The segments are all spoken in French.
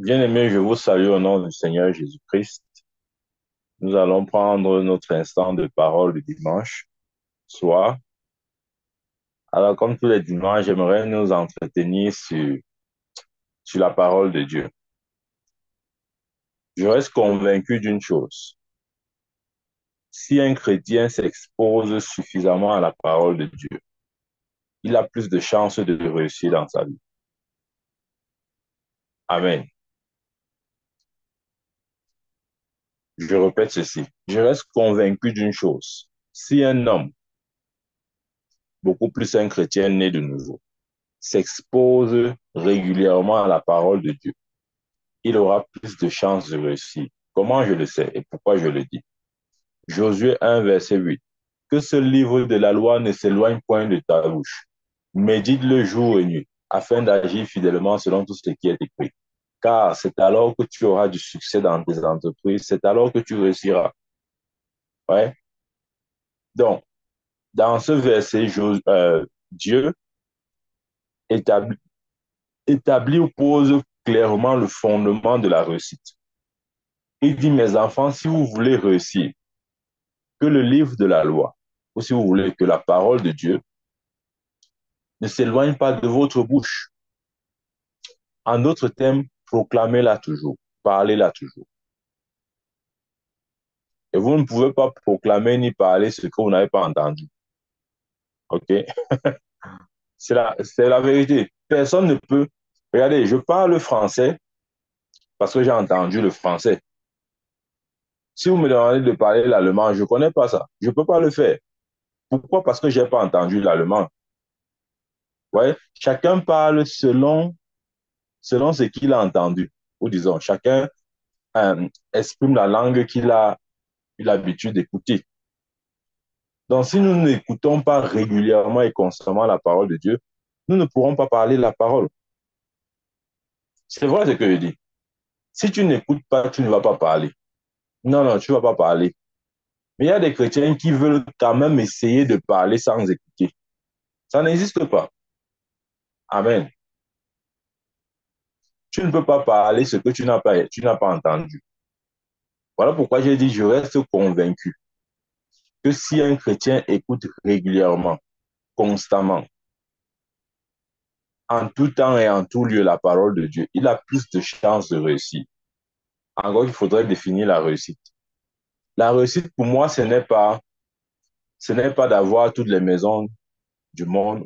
Bien-aimés, je vous salue au nom du Seigneur Jésus-Christ. Nous allons prendre notre instant de parole du dimanche soir. Alors, comme tous les dimanches, j'aimerais nous entretenir sur la parole de Dieu. Je reste convaincu d'une chose. Si un chrétien s'expose suffisamment à la parole de Dieu, il a plus de chances de réussir dans sa vie. Amen. Je répète ceci. Je reste convaincu d'une chose. Si un homme, beaucoup plus un chrétien né de nouveau, s'expose régulièrement à la parole de Dieu, il aura plus de chances de réussir. Comment je le sais et pourquoi je le dis? Josué 1, verset 8. Que ce livre de la loi ne s'éloigne point de ta bouche. Médite-le jour et nuit, afin d'agir fidèlement selon tout ce qui est écrit. Car c'est alors que tu auras du succès dans tes entreprises, c'est alors que tu réussiras. Ouais? Donc, dans ce verset, Dieu établit, établit ou pose clairement le fondement de la réussite. Il dit, mes enfants, si vous voulez réussir, que le livre de la loi, ou si vous voulez que la parole de Dieu ne s'éloigne pas de votre bouche. En d'autres termes, proclamez-la toujours, parlez-la toujours. Et vous ne pouvez pas proclamer ni parler ce que vous n'avez pas entendu. OK? C'est la vérité. Personne ne peut. Regardez, je parle français parce que j'ai entendu le français. Si vous me demandez de parler l'allemand, je ne connais pas ça. Je ne peux pas le faire. Pourquoi? Parce que je n'ai pas entendu l'allemand. Ouais? Chacun parle selon ce qu'il a entendu. Ou disons, chacun exprime la langue qu'il a eu l'habitude d'écouter. Donc, si nous n'écoutons pas régulièrement et constamment la parole de Dieu, nous ne pourrons pas parler la parole. C'est vrai ce que je dis. Si tu n'écoutes pas, tu ne vas pas parler. Non, non, tu ne vas pas parler. Mais il y a des chrétiens qui veulent quand même essayer de parler sans écouter. Ça n'existe pas. Amen. Tu ne peux pas parler ce que tu n'as pas entendu. Voilà pourquoi j'ai dit, je reste convaincu que si un chrétien écoute régulièrement, constamment, en tout temps et en tout lieu la parole de Dieu, il a plus de chances de réussir. Encore, il faudrait définir la réussite. La réussite, pour moi, ce n'est pas d'avoir toutes les maisons du monde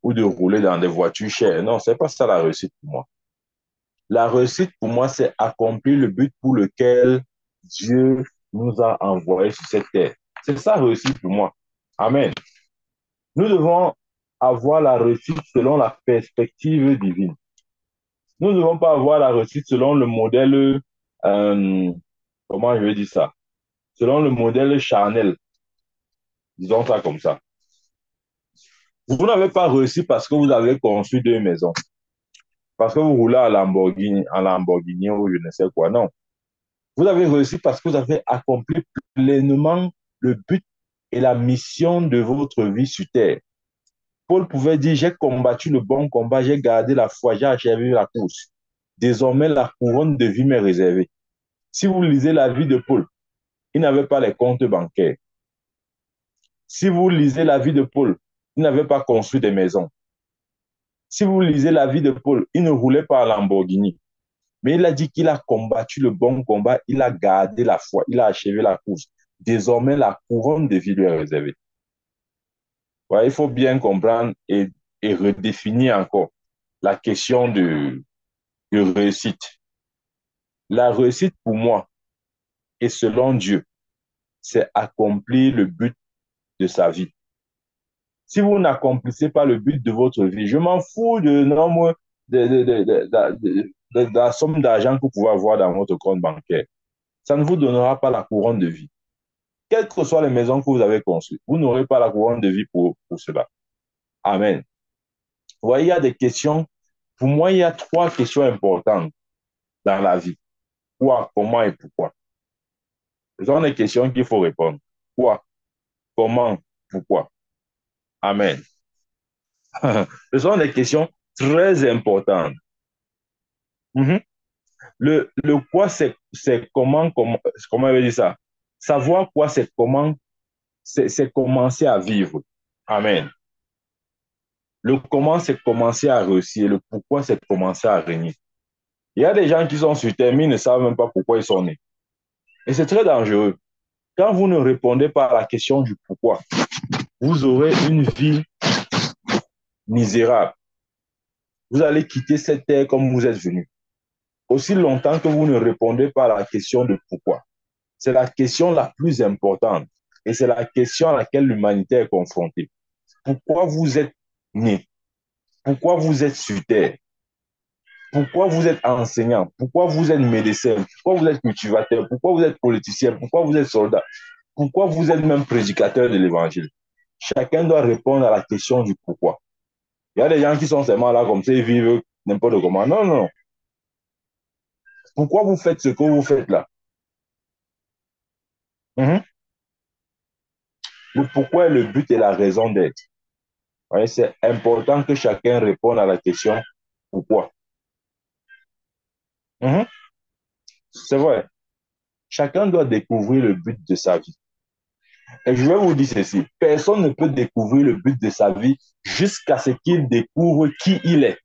ou de rouler dans des voitures chères. Non, c'est pas ça la réussite pour moi. La réussite, pour moi, c'est accomplir le but pour lequel Dieu nous a envoyés sur cette terre. C'est ça la réussite pour moi. Amen. Nous devons avoir la réussite selon la perspective divine. Nous ne devons pas avoir la réussite selon le modèle, euh, comment je vais dire ça, selon le modèle charnel, disons ça comme ça. Vous n'avez pas réussi parce que vous avez construit deux maisons, parce que vous roulez en Lamborghini ou je ne sais quoi, non. Vous avez réussi parce que vous avez accompli pleinement le but et la mission de votre vie sur terre. Paul pouvait dire, j'ai combattu le bon combat, j'ai gardé la foi, j'ai achevé la course. Désormais, la couronne de vie m'est réservée. Si vous lisez la vie de Paul, il n'avait pas les comptes bancaires. Si vous lisez la vie de Paul, il n'avait pas construit des maisons. Si vous lisez la vie de Paul, il ne roulait pas à Lamborghini. Mais il a dit qu'il a combattu le bon combat, il a gardé la foi, il a achevé la course. Désormais, la couronne de vie lui est réservée. Ouais, il faut bien comprendre et redéfinir encore la question de réussite. La réussite, pour moi, et selon Dieu, c'est accomplir le but de sa vie. Si vous n'accomplissez pas le but de votre vie, je m'en fous de nombre de la somme d'argent que vous pouvez avoir dans votre compte bancaire. Ça ne vous donnera pas la couronne de vie. Quelles que soient les maisons que vous avez construites, vous n'aurez pas la couronne de vie pour cela. Amen. Vous voyez, il y a des questions. Pour moi, il y a trois questions importantes dans la vie. Quoi, comment et pourquoi. Ce sont des questions qu'il faut répondre. Quoi, comment, pourquoi. Amen. Ce sont des questions très importantes. Mhm. Le quoi, c'est comment on va dire ça? Savoir quoi, c'est commencer à vivre. Amen. Le comment, c'est commencer à réussir. Le pourquoi, c'est commencer à régner. Il y a des gens qui sont sur terre, mais ils ne savent même pas pourquoi ils sont nés. Et c'est très dangereux. Quand vous ne répondez pas à la question du pourquoi, vous aurez une vie misérable. Vous allez quitter cette terre comme vous êtes venu. Aussi longtemps que vous ne répondez pas à la question de pourquoi. C'est la question la plus importante et c'est la question à laquelle l'humanité est confrontée. Pourquoi vous êtes né? Pourquoi vous êtes sur terre? Pourquoi vous êtes enseignant? Pourquoi vous êtes médecin? Pourquoi vous êtes cultivateur? Pourquoi vous êtes politicien? Pourquoi vous êtes soldat? Pourquoi vous êtes même prédicateur de l'évangile? Chacun doit répondre à la question du pourquoi. Il y a des gens qui sont seulement là comme ça, ils vivent n'importe comment. Non, non. Pourquoi vous faites ce que vous faites là? Mhm. Le pourquoi est le but et la raison d'être. Ouais, c'est important que chacun réponde à la question pourquoi. Mhm. C'est vrai. Chacun doit découvrir le but de sa vie. Et je vais vous dire ceci, personne ne peut découvrir le but de sa vie jusqu'à ce qu'il découvre qui il est.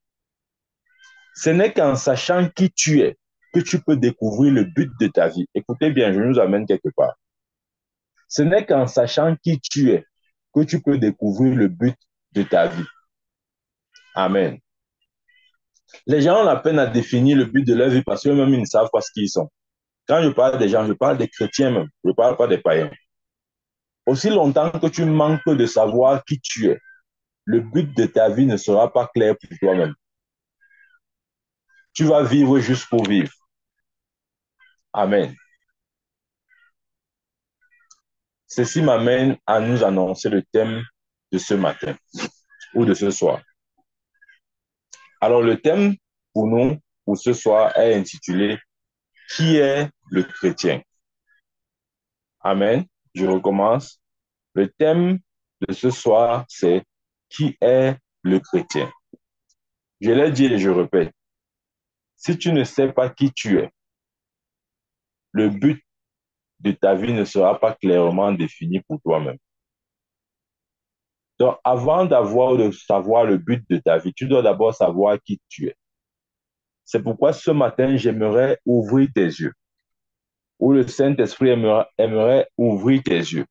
Ce n'est qu'en sachant qui tu es que tu peux découvrir le but de ta vie. Écoutez bien, je nous amène quelque part. Ce n'est qu'en sachant qui tu es que tu peux découvrir le but de ta vie. Amen. Les gens ont la peine à définir le but de leur vie parce qu'eux-mêmes, ils ne savent pas ce qu'ils sont. Quand je parle des gens, je parle des chrétiens même. Je ne parle pas des païens. Aussi longtemps que tu manques de savoir qui tu es, le but de ta vie ne sera pas clair pour toi-même. Tu vas vivre juste pour vivre. Amen. Ceci m'amène à nous annoncer le thème de ce matin ou de ce soir. Alors, le thème pour nous, pour ce soir, est intitulé Qui est le chrétien? Amen. Je recommence. Le thème de ce soir, c'est Qui est le chrétien? Je l'ai dit et je répète. Si tu ne sais pas qui tu es, le but de ta vie ne sera pas clairement défini pour toi-même. Donc, avant de savoir le but de ta vie, tu dois d'abord savoir qui tu es. C'est pourquoi ce matin, j'aimerais ouvrir tes yeux, ou le Saint-Esprit aimerait ouvrir tes yeux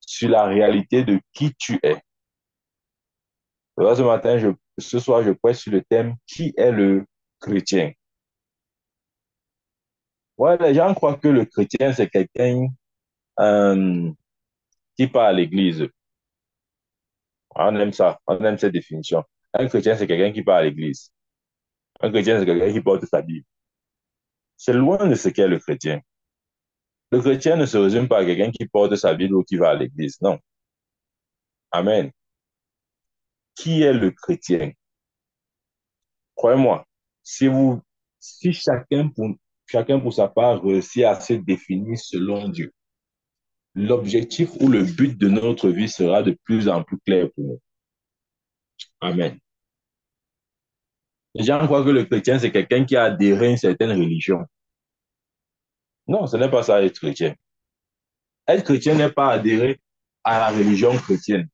sur la réalité de qui tu es. Alors, ce soir, je prêche sur le thème Qui est le chrétien? Ouais, les gens croient que le chrétien, c'est quelqu'un euh, qui part à l'église. On aime ça, on aime cette définition. Un chrétien, c'est quelqu'un qui part à l'église. Un chrétien, c'est quelqu'un qui porte sa Bible. C'est loin de ce qu'est le chrétien. Le chrétien ne se résume pas à quelqu'un qui porte sa Bible ou qui va à l'église. Non. Amen. Qui est le chrétien? Croyez-moi, si chacun pour sa part réussit à se définir selon Dieu, l'objectif ou le but de notre vie sera de plus en plus clair pour nous. Amen. Les gens croient que le chrétien, c'est quelqu'un qui a adhéré à une certaine religion. Non, ce n'est pas ça être chrétien. Être chrétien n'est pas adhérer à la religion chrétienne.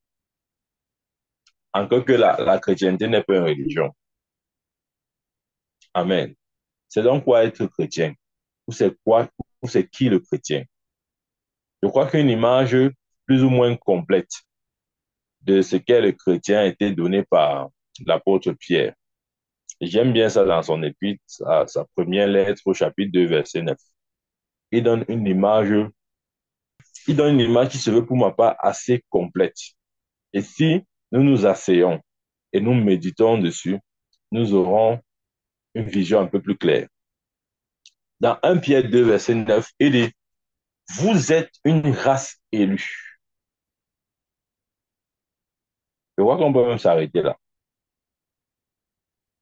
Encore que la chrétienté n'est pas une religion. Amen. C'est donc quoi être chrétien? Ou c'est qui le chrétien? Je crois qu'une image plus ou moins complète de ce qu'est le chrétien a été donnée par l'apôtre Pierre. J'aime bien ça dans son épître, sa première lettre au chapitre 2, verset 9. Il donne une image, il donne une image qui se veut pour ma part assez complète. Et si nous nous asseyons et nous méditons dessus, nous aurons une vision un peu plus claire. Dans 1 Pierre 2, verset 9, il dit, vous êtes une race élue. Je crois qu'on peut même s'arrêter là.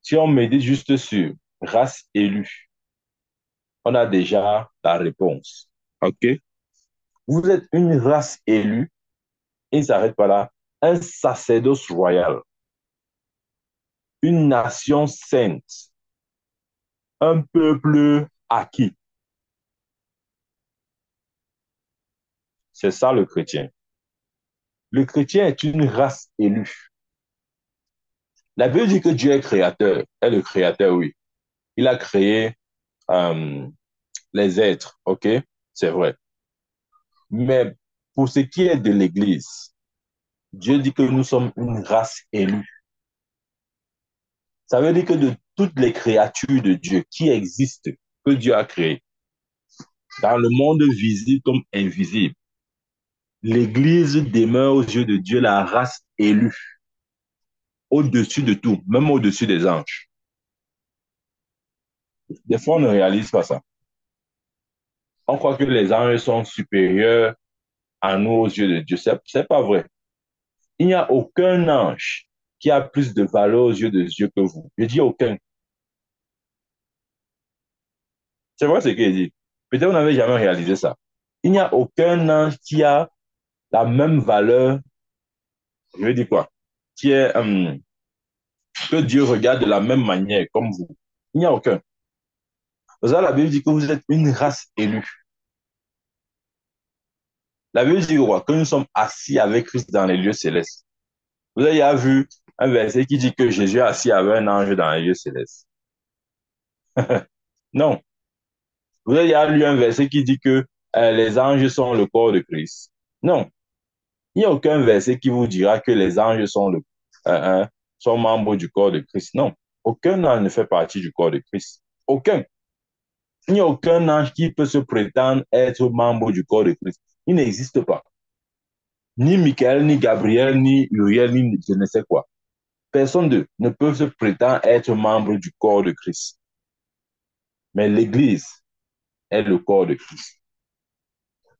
Si on médite juste sur race élue, on a déjà la réponse. OK? Vous êtes une race élue, et il ne s'arrête pas là, un sacerdoce royal, une nation sainte, un peuple acquis. C'est ça le chrétien. Le chrétien est une race élue. La Bible dit que Dieu est le créateur, oui. Il a créé euh, les êtres, ok? C'est vrai. Mais pour ce qui est de l'Église, Dieu dit que nous sommes une race élue. Ça veut dire que de toutes les créatures de Dieu qui existent, que Dieu a créées, dans le monde visible comme invisible, l'Église demeure aux yeux de Dieu la race élue, au-dessus de tout, même au-dessus des anges. Des fois, on ne réalise pas ça. On croit que les anges sont supérieurs à nous aux yeux de Dieu. C'est pas vrai. Il n'y a aucun ange qui a plus de valeur aux yeux de Dieu que vous. Je dis aucun. C'est vrai ce qu'il dit. Peut-être vous n'avez jamais réalisé ça. Il n'y a aucun ange qui a la même valeur, je veux dire quoi, qui est, que Dieu regarde de la même manière comme vous. Il n'y a aucun. Pour ça, la Bible dit que vous êtes une race élue. La Bible dit quoi? Que nous sommes assis avec Christ dans les lieux célestes. Vous avez déjà vu un verset qui dit que Jésus est assis avec un ange dans les lieux célestes. Non. Vous avez déjà lu un verset qui dit que les anges sont le corps de Christ. Non. Il n'y a aucun verset qui vous dira que les anges sont membres du corps de Christ. Non. Aucun ange ne fait partie du corps de Christ. Aucun. Il n'y a aucun ange qui peut se prétendre être membre du corps de Christ. Il n'existe pas. Ni Michael, ni Gabriel, ni Uriel, ni je ne sais quoi. Personne d'eux ne peut se prétendre être membre du corps de Christ. Mais l'Église est le corps de Christ.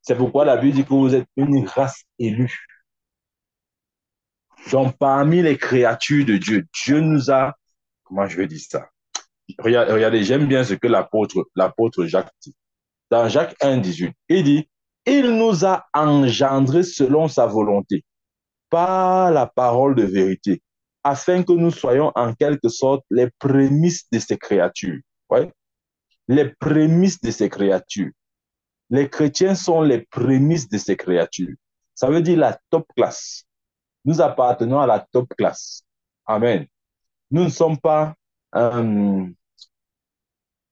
C'est pourquoi la Bible dit que vous êtes une race élue. Donc, parmi les créatures de Dieu, Dieu nous a, comment je vais dire ça? Regardez, j'aime bien ce que l'apôtre Jacques dit. Dans Jacques 1,18, il dit, il nous a engendrés selon sa volonté, par la parole de vérité, afin que nous soyons en quelque sorte les prémices de ces créatures. Ouais? Les prémices de ces créatures. Les chrétiens sont les prémices de ces créatures. Ça veut dire la top classe. Nous appartenons à la top classe. Amen. Nous ne sommes pas euh,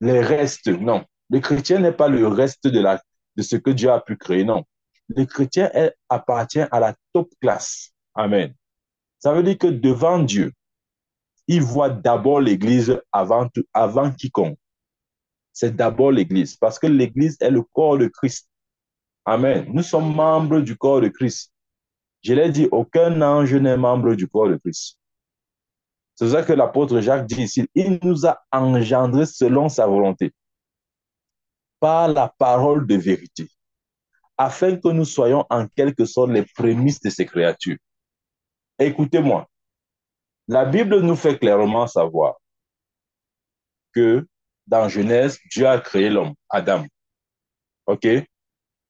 les restes, non. Le chrétien n'est pas le reste de ce que Dieu a pu créer, non. Le chrétien appartient à la top classe. Amen. Ça veut dire que devant Dieu, il voit d'abord l'Église avant quiconque. C'est d'abord l'Église, parce que l'Église est le corps de Christ. Amen. Nous sommes membres du corps de Christ. Je l'ai dit, aucun ange n'est membre du corps de Christ. C'est ça que l'apôtre Jacques dit ici. Il nous a engendrés selon sa volonté, par la parole de vérité, afin que nous soyons en quelque sorte les prémices de ces créatures. Écoutez-moi, la Bible nous fait clairement savoir que dans Genèse, Dieu a créé l'homme, Adam. OK?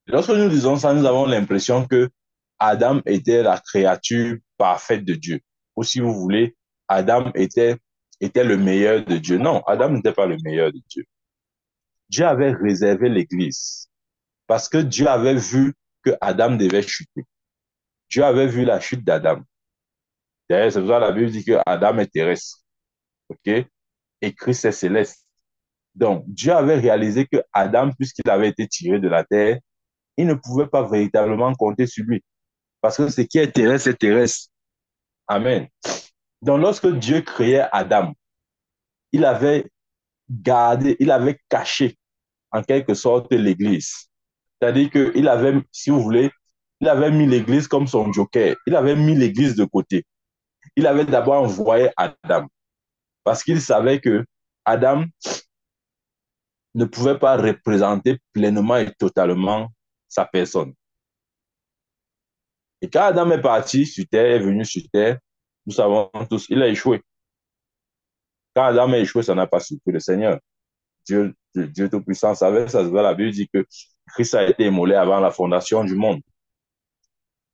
Lorsque nous disons ça, nous avons l'impression que Adam était la créature parfaite de Dieu. Ou si vous voulez, Adam était le meilleur de Dieu. Non, Adam n'était pas le meilleur de Dieu. Dieu avait réservé l'Église parce que Dieu avait vu que Adam devait chuter. Dieu avait vu la chute d'Adam. D'ailleurs, c'est pour ça que la Bible dit que Adam est terrestre. OK? Et Christ est céleste. Donc, Dieu avait réalisé que Adam, puisqu'il avait été tiré de la terre, il ne pouvait pas véritablement compter sur lui. Parce que ce qui est terrestre, c'est terrestre. Amen. Donc, lorsque Dieu créait Adam, il avait gardé, il avait caché en quelque sorte l'Église. C'est-à-dire qu'il avait, si vous voulez, il avait mis l'Église comme son joker. Il avait mis l'Église de côté. Il avait d'abord envoyé Adam parce qu'il savait que Adam ne pouvait pas représenter pleinement et totalement sa personne. Et quand Adam est parti sur terre, est venu sur terre, nous savons tous, il a échoué. Quand Adam a échoué, ça n'a pas surpris le Seigneur. Dieu Tout-Puissant savait ça. La Bible dit que Christ a été immolé avant la fondation du monde.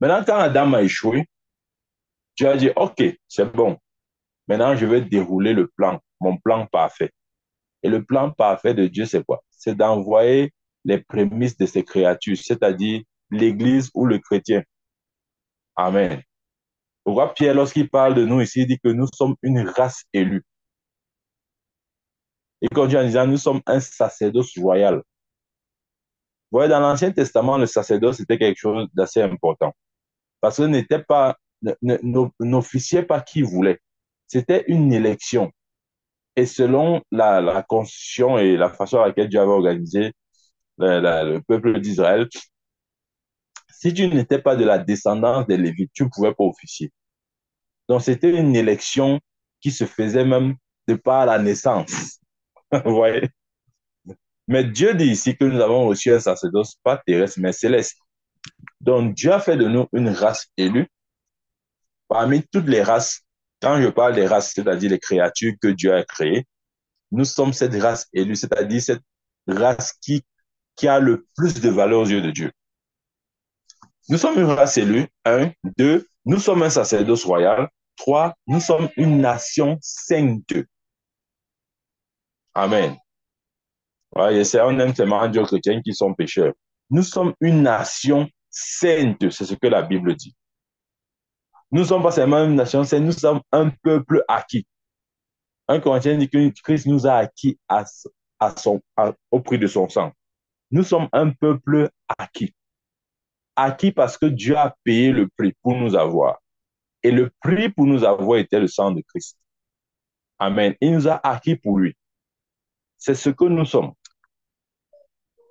Maintenant, quand Adam a échoué, Dieu a dit, OK, c'est bon. Maintenant, je vais dérouler le plan, mon plan parfait. Et le plan parfait de Dieu, c'est quoi? C'est d'envoyer les prémices de ses créatures, c'est-à-dire l'Église ou le chrétien. Amen. Pourquoi Pierre, lorsqu'il parle de nous ici, il dit que nous sommes une race élue. Il continue en disant, nous sommes un sacerdoce royal. Vous voyez, dans l'Ancien Testament, le sacerdoce, c'était quelque chose d'assez important. Parce que n'officiait pas qui voulait. C'était une élection. Et selon la constitution et la façon à laquelle Dieu avait organisé le peuple d'Israël, si tu n'étais pas de la descendance des Lévites, tu ne pouvais pas officier. Donc, c'était une élection qui se faisait même de par la naissance. Vous voyez? Mais Dieu dit ici que nous avons reçu un sacerdoce pas terrestre, mais céleste. Donc, Dieu a fait de nous une race élue parmi toutes les races. Quand je parle des races, c'est-à-dire les créatures que Dieu a créées, nous sommes cette race élue, c'est-à-dire cette race qui a le plus de valeur aux yeux de Dieu. Nous sommes une race élue. Un, deux, nous sommes un sacerdoce royal. Trois, nous sommes une nation sainte. Amen. Ouais, on aime seulement Dieu chrétien qui sont pécheurs. Nous sommes une nation sainte, c'est ce que la Bible dit. Nous ne sommes pas seulement une nation sainte, nous sommes un peuple acquis. Un Corinthien dit que Christ nous a acquis au prix de son sang. Nous sommes un peuple acquis. Acquis parce que Dieu a payé le prix pour nous avoir. Et le prix pour nous avoir était le sang de Christ. Amen. Il nous a acquis pour lui. C'est ce que nous sommes.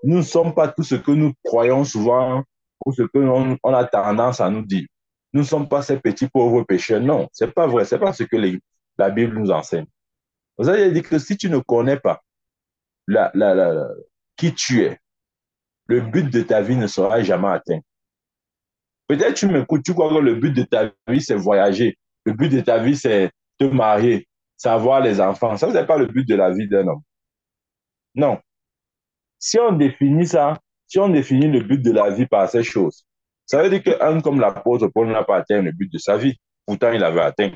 Nous ne sommes pas tout ce que nous croyons souvent ou ce que on a tendance à nous dire. Nous ne sommes pas ces petits pauvres pécheurs. Non, c'est pas vrai. C'est pas ce que la Bible nous enseigne. Vous avez dit que si tu ne connais pas qui tu es, le but de ta vie ne sera jamais atteint. Peut-être tu m'écoutes, tu crois que le but de ta vie, c'est voyager. Le but de ta vie, c'est te marier, c'est avoir les enfants. Ça, ce n'est pas le but de la vie d'un homme. Non. Si on définit ça, si on définit le but de la vie par ces choses, ça veut dire qu'un comme l'apôtre Paul n'a pas atteint le but de sa vie. Pourtant, il avait atteint.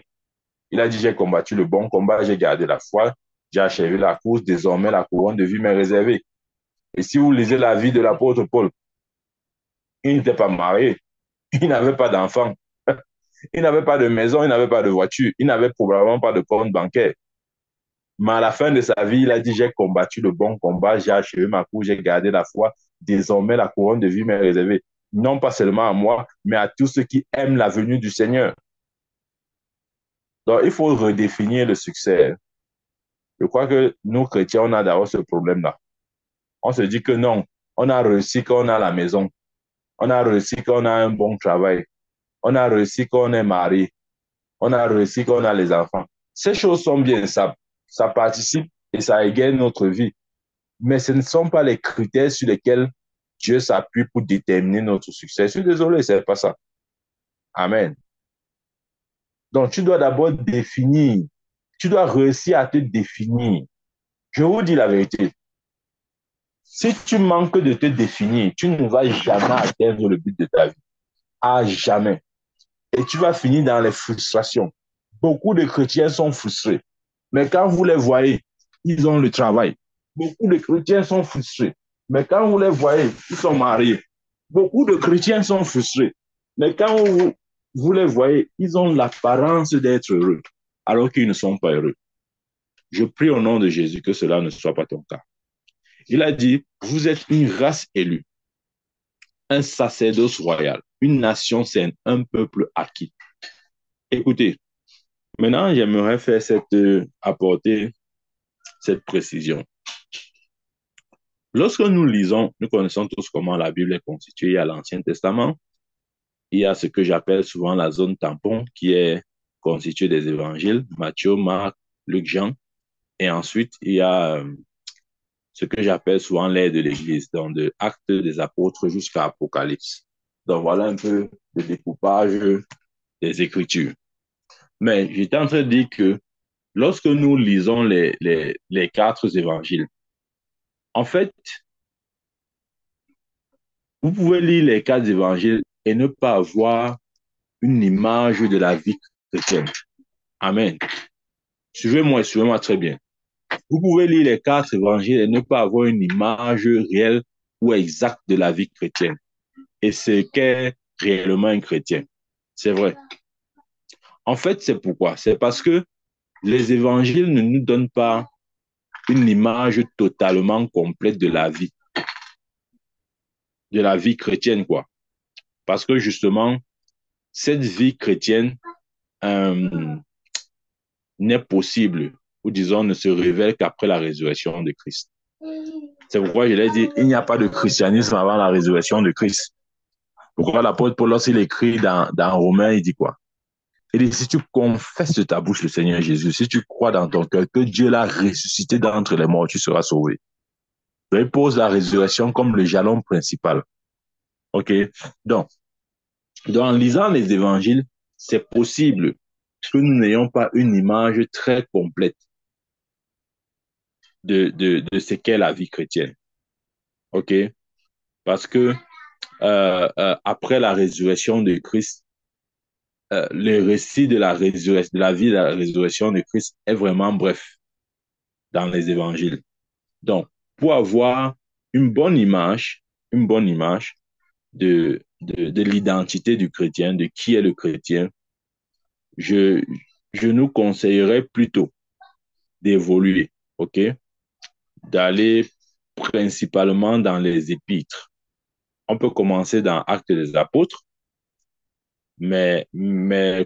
Il a dit, j'ai combattu le bon combat, j'ai gardé la foi, j'ai achevé la course, désormais la couronne de vie m'est réservée. Et si vous lisez la vie de l'apôtre Paul, il n'était pas marié, il n'avait pas d'enfant, il n'avait pas de maison, il n'avait pas de voiture, il n'avait probablement pas de compte bancaire. Mais à la fin de sa vie, il a dit, j'ai combattu le bon combat, j'ai achevé ma course, j'ai gardé la foi, désormais la couronne de vie m'est réservée. Non pas seulement à moi, mais à tous ceux qui aiment la venue du Seigneur. Donc, il faut redéfinir le succès. Je crois que nous, chrétiens, on a d'abord ce problème-là. On se dit que non, on a réussi quand on a la maison. On a réussi quand on a un bon travail. On a réussi quand on est marié. On a réussi quand on a les enfants. Ces choses sont bien, ça participe et ça égaye notre vie. Mais ce ne sont pas les critères sur lesquels Dieu s'appuie pour déterminer notre succès. Je suis désolé, c'est pas ça. Amen. Donc, tu dois d'abord définir. Tu dois réussir à te définir. Je vous dis la vérité. Si tu manques de te définir, tu ne vas jamais atteindre le but de ta vie. À jamais. Et tu vas finir dans les frustrations. Beaucoup de chrétiens sont frustrés. Mais quand vous les voyez, ils ont le travail. Beaucoup de chrétiens sont frustrés. Mais quand vous les voyez, ils sont mariés. Beaucoup de chrétiens sont frustrés. Mais quand vous les voyez, ils ont l'apparence d'être heureux, alors qu'ils ne sont pas heureux. Je prie au nom de Jésus que cela ne soit pas ton cas. Il a dit, vous êtes une race élue, un sacerdoce royal, une nation sainte, un peuple acquis. Écoutez, maintenant, j'aimerais apporter cette précision. Lorsque nous lisons, nous connaissons tous comment la Bible est constituée à l'Ancien Testament. Il y a ce que j'appelle souvent la zone tampon, qui est constituée des évangiles, Matthieu, Marc, Luc, Jean. Et ensuite, il y a ce que j'appelle souvent l'ère de l'Église, donc de Actes des Apôtres jusqu'à Apocalypse. Donc voilà un peu le découpage des Écritures. Mais j'étais en train de dire que lorsque nous lisons les quatre évangiles, en fait, vous pouvez lire les quatre évangiles et ne pas avoir une image de la vie chrétienne. Amen. Suivez-moi très bien. Vous pouvez lire les quatre évangiles et ne pas avoir une image réelle ou exacte de la vie chrétienne. Et ce qu'est réellement un chrétien. C'est vrai. En fait, c'est pourquoi? C'est parce que les évangiles ne nous donnent pas une image totalement complète de la vie chrétienne, quoi. Parce que justement, cette vie chrétienne euh, n'est possible, ou disons, ne se révèle qu'après la résurrection de Christ. C'est pourquoi je l'ai dit, il n'y a pas de christianisme avant la résurrection de Christ. Pourquoi l'apôtre Paul, lorsqu'il écrit dans Romains, il dit quoi? Il dit, si tu confesses de ta bouche le Seigneur Jésus, si tu crois dans ton cœur que Dieu l'a ressuscité d'entre les morts, tu seras sauvé. Il pose la résurrection comme le jalon principal. OK? Donc, en lisant les évangiles, c'est possible que nous n'ayons pas une image très complète de ce qu'est la vie chrétienne. OK? Parce que après la résurrection de Christ, le récit de la résurrection, de la vie de la résurrection de Christ est vraiment bref dans les évangiles. Donc, pour avoir une bonne image de l'identité du chrétien, de qui est le chrétien, je, je nous conseillerais plutôt d'évoluer, OK? D'aller principalement dans les épîtres. On peut commencer dans Actes des Apôtres, mais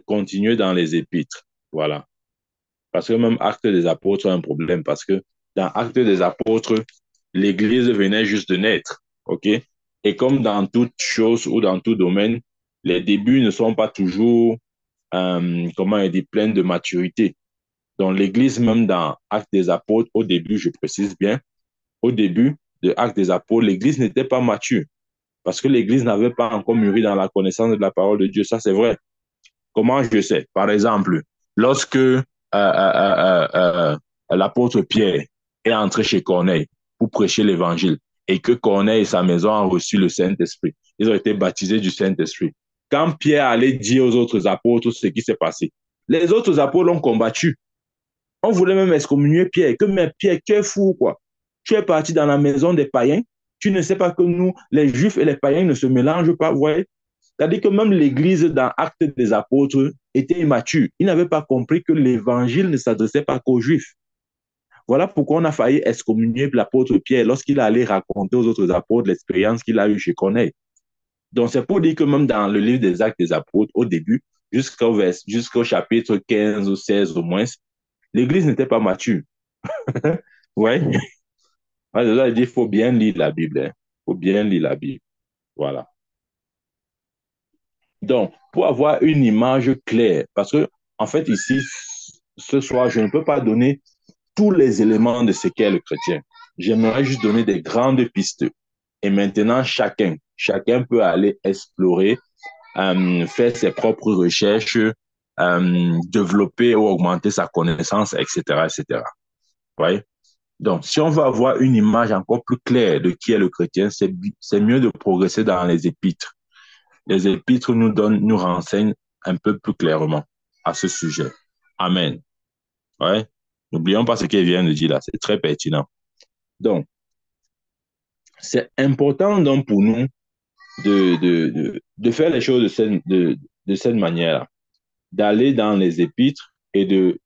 continuer dans les épîtres. Voilà. Parce que même Actes des Apôtres a un problème, parce que dans Actes des Apôtres, l'Église venait juste de naître, OK? Et comme dans toute chose ou dans tout domaine, les débuts ne sont pas toujours, comment on dit, pleins de maturité. Donc l'Église, même dans Actes des Apôtres, au début, je précise bien, au début de Actes des Apôtres, l'Église n'était pas mature, parce que l'Église n'avait pas encore mûri dans la connaissance de la parole de Dieu. Ça, c'est vrai. Comment je sais? Par exemple, lorsque l'apôtre Pierre est entré chez Corneille pour prêcher l'évangile et que Corneille et sa maison ont reçu le Saint-Esprit, ils ont été baptisés du Saint-Esprit. Quand Pierre allait dire aux autres apôtres ce qui s'est passé, les autres apôtres l'ont combattu. On voulait même excommunier Pierre. Que, mais Pierre, tu es fou, quoi. Tu es parti dans la maison des païens. Tu ne sais pas que nous, les juifs et les païens ne se mélangent pas, vous voyez? C'est-à-dire que même l'Église, dans Actes des Apôtres, était immature. Ils n'avaient pas compris que l'Évangile ne s'adressait pas qu'aux Juifs. Voilà pourquoi on a failli excommunier l'apôtre Pierre lorsqu'il allait raconter aux autres apôtres l'expérience qu'il a eue chez Corneille. Donc, c'est pour dire que même dans le livre des Actes des Apôtres, au début, jusqu'au chapitre 15 ou 16 au moins, l'Église n'était pas mature. Ouais. Là, il dit, il faut bien lire la Bible. Il faut bien lire la Bible. Voilà. Donc, pour avoir une image claire, parce que, en fait, ici, ce soir, je ne peux pas donner tous les éléments de ce qu'est le chrétien. J'aimerais juste donner des grandes pistes. Et maintenant, chacun peut aller explorer, faire ses propres recherches, développer ou augmenter sa connaissance, etc., etc. Ouais. Donc, si on veut avoir une image encore plus claire de qui est le chrétien, c'est mieux de progresser dans les épîtres. Les épîtres nous renseignent un peu plus clairement à ce sujet. Amen. Ouais. N'oublions pas ce qu'il vient de dire là, c'est très pertinent. Donc, c'est important donc pour nous de faire les choses de cette manière-là, d'aller dans les épîtres et de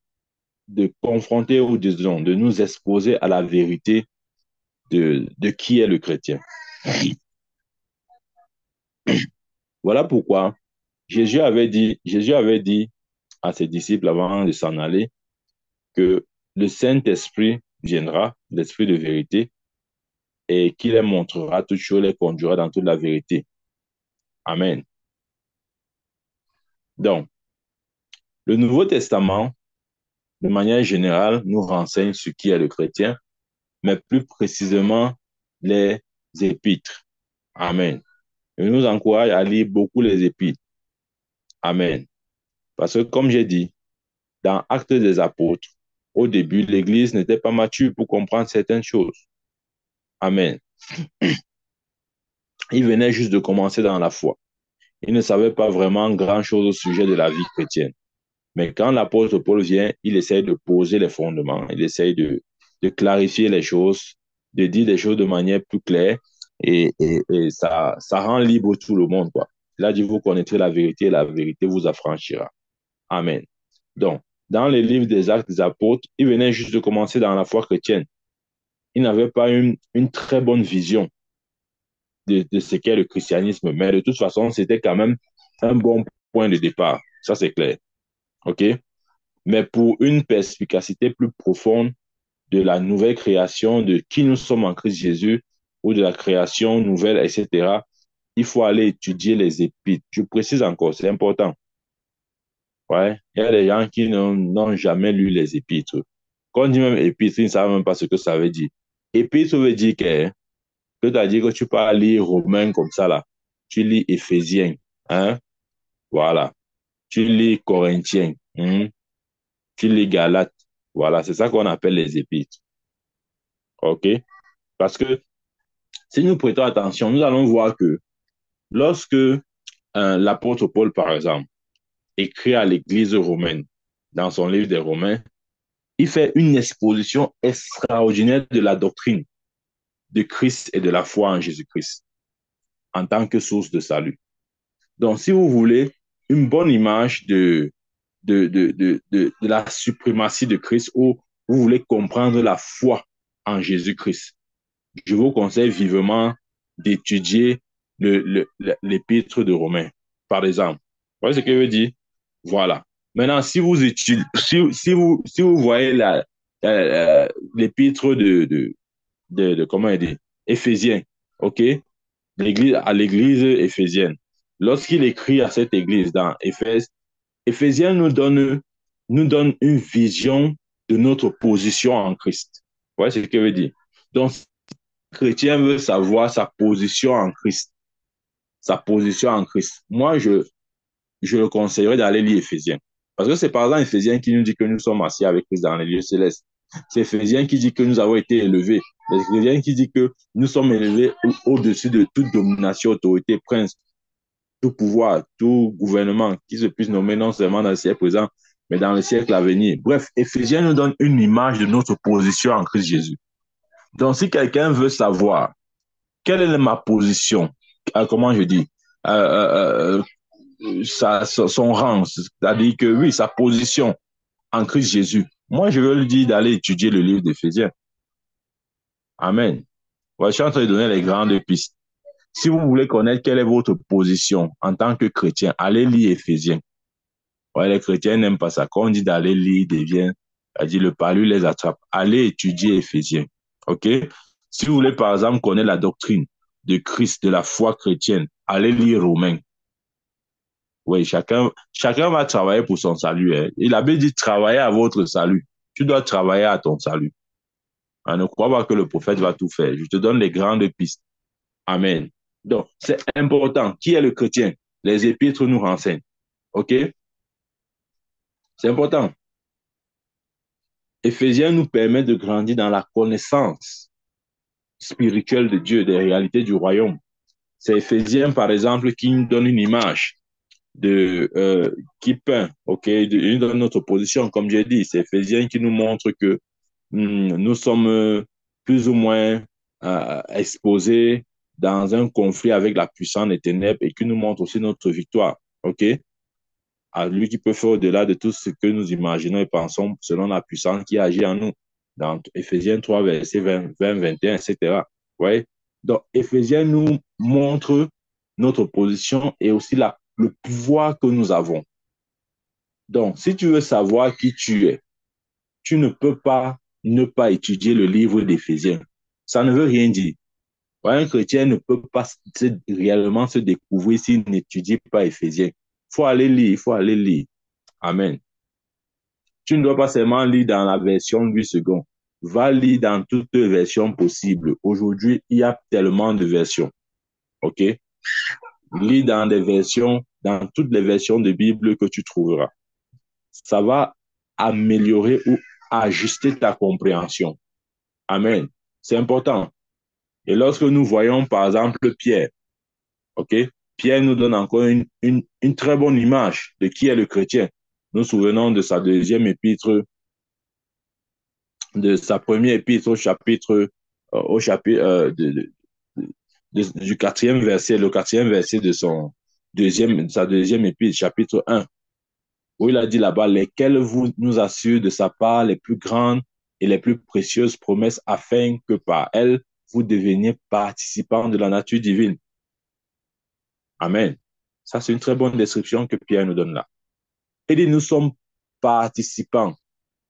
confronter ou disons, de nous exposer à la vérité de qui est le chrétien. Voilà pourquoi Jésus avait dit à ses disciples avant de s'en aller que le Saint-Esprit viendra, l'Esprit de vérité, et qu'il les montrera toutes choses, les conduira dans toute la vérité. Amen. Donc, le Nouveau Testament, de manière générale, nous renseigne ce qui est le chrétien, mais plus précisément les épîtres. Amen. Je nous encourage à lire beaucoup les épîtres. Amen. Parce que, comme j'ai dit, dans Actes des Apôtres, au début, l'Église n'était pas mature pour comprendre certaines choses. Amen. Ils venaient juste de commencer dans la foi. Ils ne savaient pas vraiment grand-chose au sujet de la vie chrétienne. Mais quand l'apôtre Paul vient, il essaye de poser les fondements. Il essaye de clarifier les choses, de dire les choses de manière plus claire et ça rend libre tout le monde, quoi. Il a dit, vous connaîtrez la vérité et la vérité vous affranchira. Amen. Donc, dans les livres des Actes des Apôtres, il venait juste de commencer dans la foi chrétienne. Il n'avait pas une très bonne vision de ce qu'est le christianisme, mais de toute façon, c'était quand même un bon point de départ. Ça, c'est clair. OK? Mais pour une perspicacité plus profonde de la nouvelle création, de qui nous sommes en Christ Jésus, ou de la création nouvelle, etc., il faut aller étudier les épîtres. Je précise encore, c'est important. Ouais, il y a des gens qui n'ont jamais lu les épîtres. Quand on dit même épître, ils ne savent même pas ce que ça veut dire. Épître veut dire que tu as dit que tu peux lire Romain comme ça, là. Tu lis Éphésiens, hein? Voilà. Tu lis Corinthiens, hein? Tu lis Galates. Voilà, c'est ça qu'on appelle les épîtres. OK? Parce que si nous prêtons attention, nous allons voir que lorsque l'apôtre Paul, par exemple, écrit à l'église romaine, dans son livre des Romains, il fait une exposition extraordinaire de la doctrine de Christ et de la foi en Jésus-Christ en tant que source de salut. Donc, si vous voulez une bonne image de la suprématie de Christ ou vous voulez comprendre la foi en Jésus-Christ, je vous conseille vivement d'étudier l'épître de Romains, par exemple. Vous voyez ce que je veux dire? Voilà. Maintenant, si vous étudiez, si vous voyez l'épître comment on dit, Éphésiens, OK? À l'église éphésienne. Lorsqu'il écrit à cette église dans Éphèse, Éphésiens nous donne une vision de notre position en Christ. Vous voyez ce que je veux dire? Donc, le chrétien veut savoir sa position en Christ. Sa position en Christ. Moi, je le conseillerais d'aller lire Éphésiens. Parce que c'est par exemple Éphésiens qui nous dit que nous sommes assis avec Christ dans les lieux célestes. C'est Éphésiens qui dit que nous avons été élevés. C'est Éphésiens qui dit que nous sommes élevés au-dessus de toute domination, autorité, prince, tout pouvoir, tout gouvernement qui se puisse nommer non seulement dans le siècle présent, mais dans le siècle à venir. Bref, Éphésiens nous donne une image de notre position en Christ Jésus. Donc, si quelqu'un veut savoir quelle est ma position, comment je dis, son rang, c'est-à-dire que oui, sa position en Christ Jésus. Moi, je veux lui dire d'aller étudier le livre d'Éphésiens. Amen. Ouais, je suis en train de donner les grandes pistes. Si vous voulez connaître quelle est votre position en tant que chrétien, allez lire Éphésiens. Ouais, les chrétiens n'aiment pas ça. Quand on dit d'aller lire, devient, c'est-à-dire le palu les attrape. Allez étudier Éphésiens. OK? Si vous voulez, par exemple, connaître la doctrine de Christ, de la foi chrétienne, allez lire Romains. Oui, chacun va travailler pour son salut. Hein. Il avait dit travailler à votre salut. Tu dois travailler à ton salut. On ne crois pas que le prophète va tout faire. Je te donne les grandes pistes. Amen. Donc, c'est important. Qui est le chrétien? Les épîtres nous renseignent. OK? C'est important. Éphésiens nous permet de grandir dans la connaissance spirituelle de Dieu, des réalités du royaume. C'est Éphésiens, par exemple, qui nous donne une image qui peint, ok, il donne notre position, comme j'ai dit, c'est Éphésiens qui nous montre que nous sommes plus ou moins exposés dans un conflit avec la puissance des ténèbres et qui nous montre aussi notre victoire, ok, à lui qui peut faire au-delà de tout ce que nous imaginons et pensons selon la puissance qui agit en nous, dans Éphésiens 3, verset 20, 21, etc. Ouais. Donc, Éphésiens nous montre notre position et aussi le pouvoir que nous avons. Donc, si tu veux savoir qui tu es, tu ne peux pas ne pas étudier le livre d'Éphésiens. Ça ne veut rien dire. Ouais, un chrétien ne peut pas réellement se découvrir s'il n'étudie pas Éphésiens. Il faut aller lire, il faut aller lire. Amen. Tu ne dois pas seulement lire dans la version 8 secondes. Va lire dans toutes les versions possibles. Aujourd'hui, il y a tellement de versions. OK? Lis dans toutes les versions de Bible que tu trouveras. Ça va améliorer ou ajuster ta compréhension. Amen. C'est important. Et lorsque nous voyons, par exemple, Pierre, OK? Pierre nous donne encore une très bonne image de qui est le chrétien. Nous nous souvenons de sa deuxième épître de sa première épître au chapitre du quatrième verset, le quatrième verset de de sa deuxième épître, chapitre un, où il a dit là-bas, lesquels vous nous assurent de sa part les plus grandes et les plus précieuses promesses afin que par elles, vous deveniez participants de la nature divine. Amen. Ça, c'est une très bonne description que Pierre nous donne là. Il dit, nous sommes participants,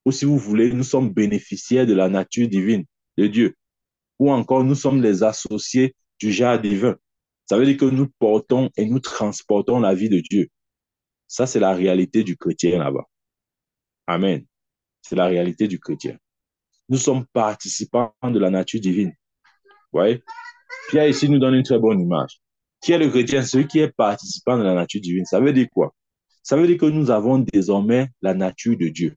ou si vous voulez, nous sommes bénéficiaires de la nature divine de Dieu, ou encore nous sommes les associés du genre divin. Ça veut dire que nous portons et nous transportons la vie de Dieu. Ça, c'est la réalité du chrétien là-bas. Amen. C'est la réalité du chrétien. Nous sommes participants de la nature divine. Vous voyez? Pierre ici nous donne une très bonne image. Qui est le chrétien? Celui qui est participant de la nature divine. Ça veut dire quoi? Ça veut dire que nous avons désormais la nature de Dieu.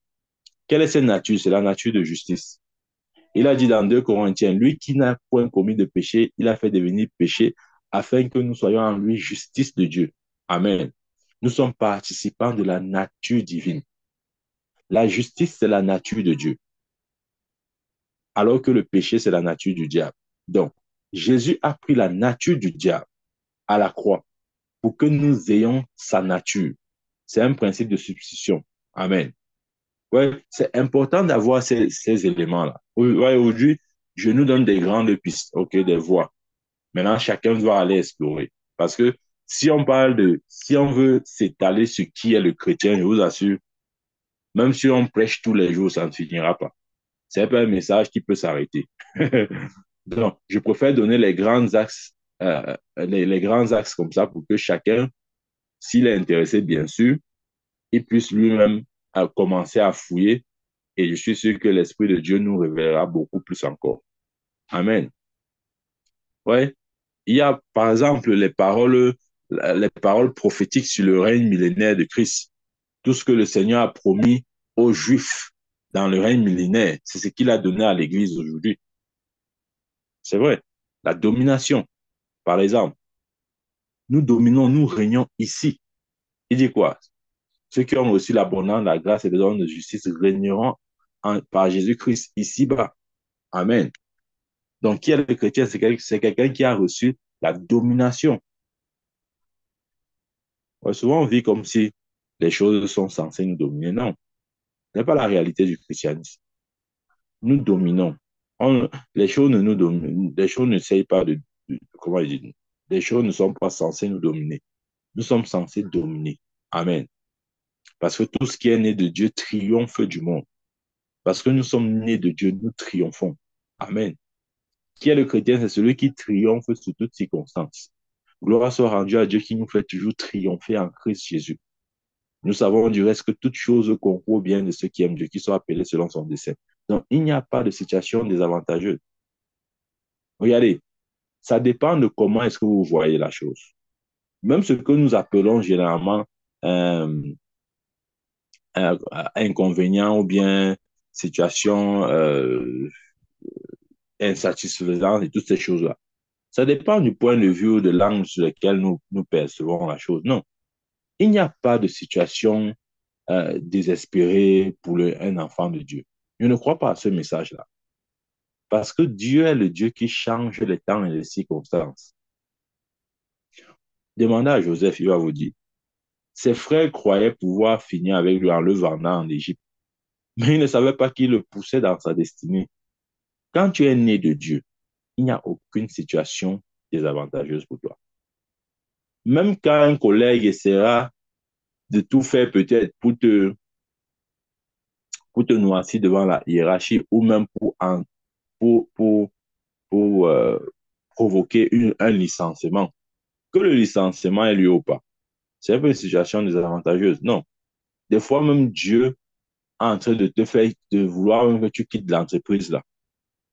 Quelle est cette nature? C'est la nature de justice. Il a dit dans 2 Corinthiens, lui qui n'a point commis de péché, il a fait devenir péché afin que nous soyons en lui justice de Dieu. Amen. Nous sommes participants de la nature divine. La justice, c'est la nature de Dieu, alors que le péché, c'est la nature du diable. Donc, Jésus a pris la nature du diable à la croix pour que nous ayons sa nature. C'est un principe de substitution. Amen. Ouais, c'est important d'avoir ces éléments-là. Ouais, aujourd'hui, je nous donne des grandes pistes, ok, des voies. Maintenant, chacun doit aller explorer. Parce que si on veut s'étaler sur qui est le chrétien, je vous assure, même si on prêche tous les jours, ça ne finira pas. C'est pas un message qui peut s'arrêter. Donc, je préfère donner les grands axes, les grands axes comme ça pour que chacun, s'il est intéressé, bien sûr, il puisse lui-même commencer à fouiller. Et je suis sûr que l'Esprit de Dieu nous révélera beaucoup plus encore. Amen. Ouais. Il y a, par exemple, les paroles prophétiques sur le règne millénaire de Christ. Tout ce que le Seigneur a promis aux Juifs dans le règne millénaire, c'est ce qu'il a donné à l'Église aujourd'hui. C'est vrai. La domination, par exemple. Nous dominons, nous régnons ici. Il dit quoi? Ceux qui ont reçu l'abondance, la grâce et le don de justice régneront par Jésus-Christ ici-bas. Amen. Donc, qui est le chrétien? C'est quelqu'un qui a reçu la domination. Ouais, souvent, on vit comme si les choses sont censées nous dominer. Non, ce n'est pas la réalité du christianisme. Nous dominons. Les choses ne nous dominent, les choses ne essayent pas comment je dis, les choses ne sont pas censées nous dominer. Nous sommes censés dominer. Amen. Parce que tout ce qui est né de Dieu triomphe du monde. Parce que nous sommes nés de Dieu, nous triomphons. Amen. Qui est le chrétien? C'est celui qui triomphe sous toutes circonstances. Gloire soit rendue à Dieu qui nous fait toujours triompher en Christ Jésus. Nous savons du reste que toute chose concourt bien de ceux qui aiment Dieu, qui sont appelés selon son dessein. Donc, il n'y a pas de situation désavantageuse. Regardez, ça dépend de comment est-ce que vous voyez la chose. Même ce que nous appelons généralement euh, inconvénient ou bien situation insatisfaisante et toutes ces choses-là. Ça dépend du point de vue ou de l'angle sur lequel nous percevons la chose. Non, il n'y a pas de situation désespérée pour un enfant de Dieu. Je ne crois pas à ce message-là. Parce que Dieu est le Dieu qui change les temps et les circonstances. Demandez à Joseph, il va vous dire. Ses frères croyaient pouvoir finir avec lui en le vendant en Égypte. Mais ils ne savaient pas qu'il le poussait dans sa destinée. Quand tu es né de Dieu, il n'y a aucune situation désavantageuse pour toi. Même quand un collègue essaiera de tout faire peut-être pour te noircir devant la hiérarchie ou même pour, pour, pour provoquer un licenciement, que le licenciement ait lieu ou pas. C'est pas une situation désavantageuse. Non. Des fois, même Dieu est en train de te faire, de vouloir même que tu quittes l'entreprise là.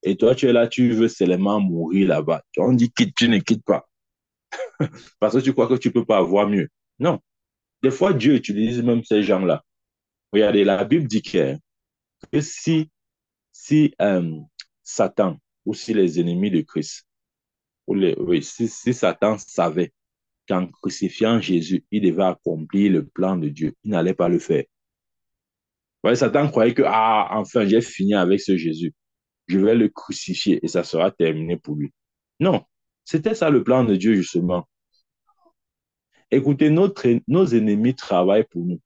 Et toi, tu es là, tu veux seulement mourir là-bas. On dit quitte, tu ne quittes pas. Parce que tu crois que tu peux pas avoir mieux. Non. Des fois, Dieu utilise même ces gens-là. Regardez, la Bible dit que si Satan ou si les ennemis de Christ, oui, si Satan savait qu'en crucifiant Jésus, il devait accomplir le plan de Dieu, il n'allait pas le faire. Ouais, Satan croyait que, ah, enfin, j'ai fini avec ce Jésus. Je vais le crucifier et ça sera terminé pour lui. Non, c'était ça le plan de Dieu, justement. Écoutez, nos ennemis travaillent pour nous.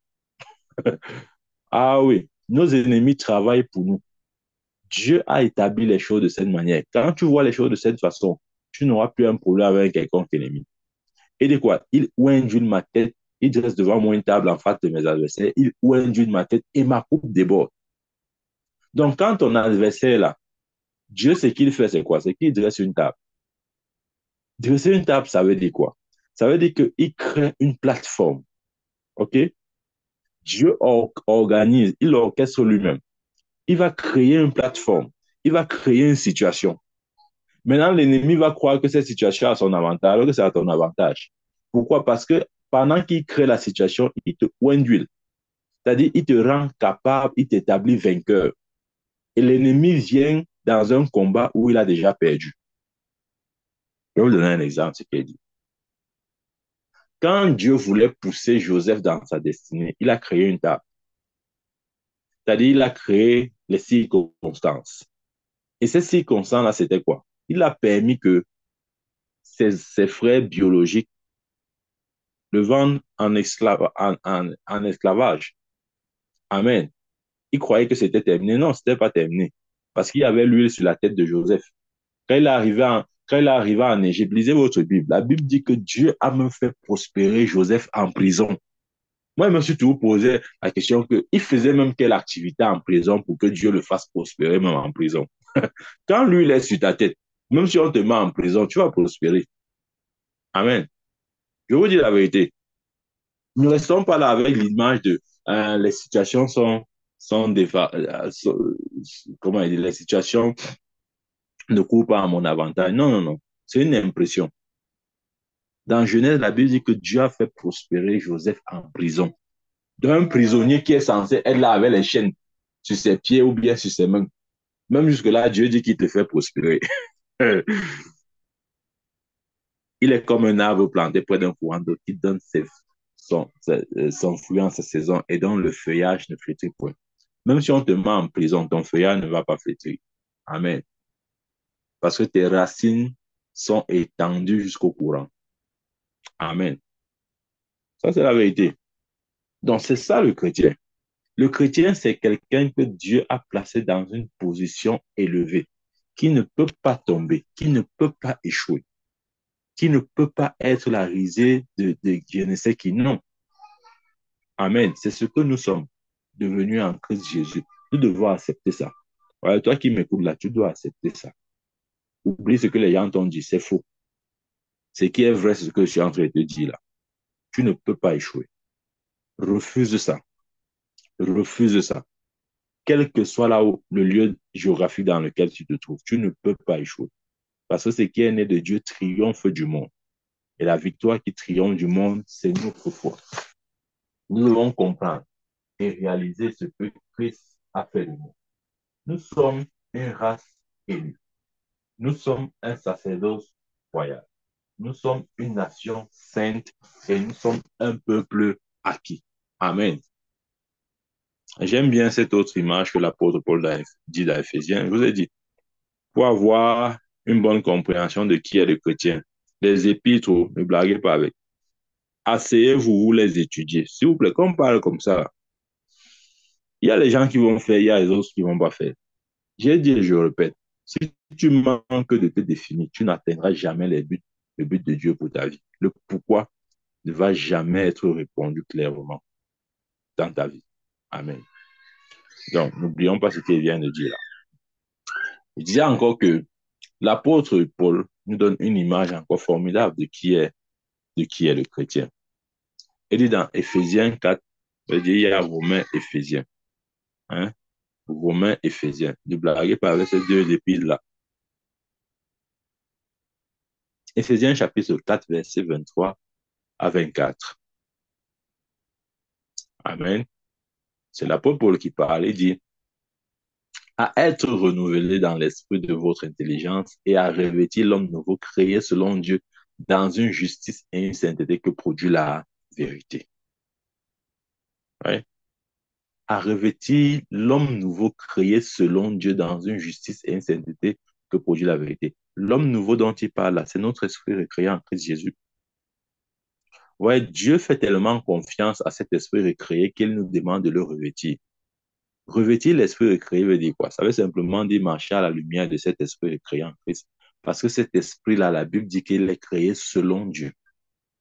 Ah oui, nos ennemis travaillent pour nous. Dieu a établi les choses de cette manière. Quand tu vois les choses de cette façon, tu n'auras plus un problème avec quelconque ennemi. Et de quoi? Il oint ma tête, il dresse devant moi une table en face de mes adversaires, il oint ma tête et ma coupe déborde. Donc, quand ton adversaire est là, Dieu, ce qu'il fait, c'est quoi? C'est qu'il dresse une table. Dresser une table, ça veut dire quoi? Ça veut dire qu'il crée une plateforme. OK? Dieu organise, il orchestre lui-même. Il va créer une plateforme. Il va créer une situation. Maintenant, l'ennemi va croire que cette situation a son avantage, alors que c'est à ton avantage. Pourquoi? Parce que pendant qu'il crée la situation, il te oint d'huile. C'est-à-dire, il te rend capable, il t'établit vainqueur. Et l'ennemi vient dans un combat où il a déjà perdu. Je vais vous donner un exemple, ce qu'il dit. Quand Dieu voulait pousser Joseph dans sa destinée, il a créé une table. C'est-à-dire, il a créé les circonstances. Et ces circonstances-là, c'était quoi? Il a permis que ses frères biologiques le vendent en esclavage. Amen. Il croyait que c'était terminé. Non, ce n'était pas terminé. Parce qu'il y avait l'huile sur la tête de Joseph. Quand il est arrivé en Égypte, lisez votre Bible. La Bible dit que Dieu a même fait prospérer Joseph en prison. Moi, je me suis toujours posé la question qu'il faisait même quelle activité en prison pour que Dieu le fasse prospérer même en prison. Quand lui, il est sur ta tête, même si on te met en prison, tu vas prospérer. Amen. Je vous dis la vérité. Ne restons pas là avec l'image de les situations sont comment dire, les situations ne courent pas à mon avantage. Non, non, non. C'est une impression. Dans Genèse, la Bible dit que Dieu a fait prospérer Joseph en prison. D'un prisonnier qui est censé être là avec les chaînes sur ses pieds ou bien sur ses mains. Même jusque-là, Dieu dit qu'il te fait prospérer. Il est comme un arbre planté près d'un courant d'eau qui donne son fruit en sa saison et dont le feuillage ne flétrit point. Même si on te met en prison, ton feuillage ne va pas flétrir. Amen. Parce que tes racines sont étendues jusqu'au courant. Amen. Ça, c'est la vérité. Donc, c'est ça le chrétien. Le chrétien, c'est quelqu'un que Dieu a placé dans une position élevée, qui ne peut pas tomber, qui ne peut pas échouer, qui ne peut pas être la risée de je ne sais qui. Non. Amen. C'est ce que nous sommes devenus en Christ Jésus. Nous devons accepter ça. Voilà, toi qui m'écoutes là, tu dois accepter ça. Oublie ce que les gens t'ont dit, c'est faux. Ce qui est vrai, c'est ce que je suis en train de te dire là. Tu ne peux pas échouer. Refuse ça. Refuse ça. Quel que soit là où le lieu géographique dans lequel tu te trouves, tu ne peux pas échouer. Parce que ce qui est né de Dieu triomphe du monde. Et la victoire qui triomphe du monde, c'est notre foi. Nous devons comprendre et réaliser ce que Christ a fait de nous. Nous sommes une race élue. Nous sommes un sacerdoce royal. Nous sommes une nation sainte et nous sommes un peuple acquis. Amen. J'aime bien cette autre image que l'apôtre Paul dit dans Éphésiens. Je vous ai dit, pour avoir une bonne compréhension de qui est le chrétien, les épîtres, ne blaguez pas avec. Asseyez-vous, vous les étudiez. S'il vous plaît, qu'on parle comme ça. Il y a les gens qui vont faire, il y a les autres qui ne vont pas faire. J'ai dit et je répète, si tu manques de te définir, tu n'atteindras jamais le but de Dieu pour ta vie. Le pourquoi ne va jamais être répondu clairement dans ta vie. Amen. Donc, n'oublions pas ce qu'il vient de dire là. Il disait encore que l'apôtre Paul nous donne une image encore formidable de qui est le chrétien. Il dit dans Éphésiens 4, il dit, il y a Romains, Éphésiens. Hein? Romains, Éphésiens. Ne blaguez pas avec ces deux épîtres-là. Éphésiens chapitre 4, verset 23 à 24. Amen. C'est l'apôtre Paul qui parle. Il dit, à être renouvelé dans l'esprit de votre intelligence et à revêtir l'homme nouveau créé selon Dieu dans une justice et une sainteté que produit la vérité. Ouais. à revêtir l'homme nouveau créé selon Dieu dans une justice et une sainteté que produit la vérité. L'homme nouveau dont il parle là, c'est notre esprit recréé en Christ Jésus. Ouais, Dieu fait tellement confiance à cet esprit recréé qu'il nous demande de le revêtir. Revêtir l'esprit recréé veut dire quoi? Ça veut simplement dire marcher à la lumière de cet esprit recréé en Christ. Parce que cet esprit-là, la Bible dit qu'il est créé selon Dieu,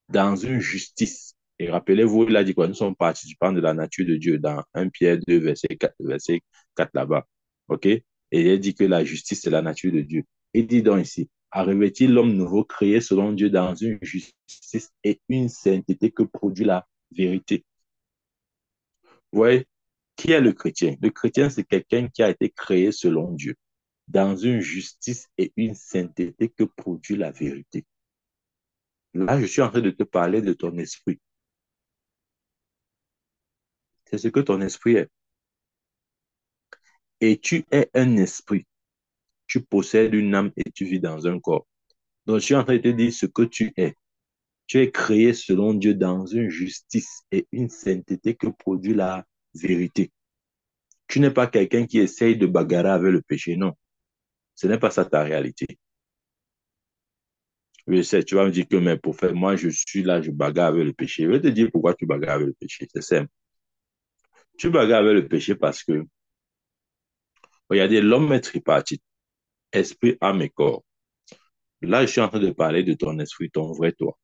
dans une justice. Et rappelez-vous, il a dit quoi? Nous sommes participants de la nature de Dieu dans 1 Pierre 2, verset 4 là-bas. OK? Et il dit que la justice, c'est la nature de Dieu. Il dit donc ici, à revêtir l'homme nouveau créé selon Dieu dans une justice et une sainteté que produit la vérité. Vous voyez, qui est le chrétien? Le chrétien, c'est quelqu'un qui a été créé selon Dieu, dans une justice et une sainteté que produit la vérité. Là, je suis en train de te parler de ton esprit. C'est ce que ton esprit est. Et tu es un esprit. Tu possèdes une âme et tu vis dans un corps. Donc, je suis en train de te dire ce que tu es. Tu es créé selon Dieu dans une justice et une sainteté que produit la vérité. Tu n'es pas quelqu'un qui essaye de bagarrer avec le péché, non. Ce n'est pas ça ta réalité. Je sais, tu vas me dire que, mais pour faire, moi, je suis là, je bagarre avec le péché. Je vais te dire pourquoi tu bagarres avec le péché. C'est simple. Tu bagarres avec le péché parce que, regardez, l'homme est tripartite, esprit, âme et corps. Là, je suis en train de parler de ton esprit, ton vrai toi.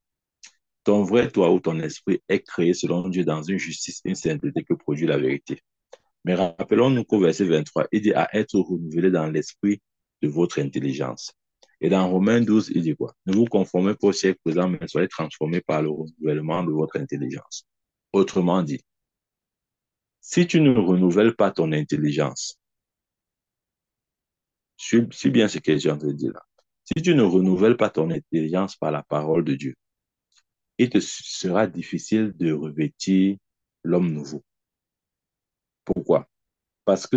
Ton vrai toi ou ton esprit est créé selon Dieu dans une justice, une sainteté que produit la vérité. Mais rappelons-nous qu'au verset 23, il dit à être renouvelé dans l'esprit de votre intelligence. Et dans Romains 12, il dit quoi? Ne vous conformez pas au siècle présent, mais soyez transformés par le renouvellement de votre intelligence. Autrement dit, si tu ne renouvelles pas ton intelligence, suis bien ce que j'ai en train de dire là. Si tu ne renouvelles pas ton intelligence par la parole de Dieu, il te sera difficile de revêtir l'homme nouveau. Pourquoi? Parce que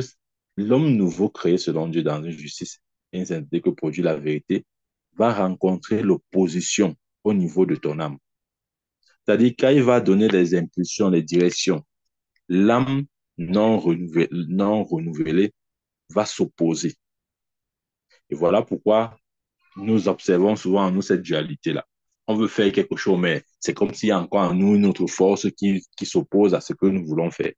l'homme nouveau créé selon Dieu dans une justice et une sainteté que produit la vérité va rencontrer l'opposition au niveau de ton âme. C'est-à-dire quand il va donner les impulsions, les directions, l'âme non renouvelée va s'opposer. Et voilà pourquoi nous observons souvent en nous cette dualité-là. On veut faire quelque chose, mais c'est comme s'il y a encore en nous une autre force qui s'oppose à ce que nous voulons faire.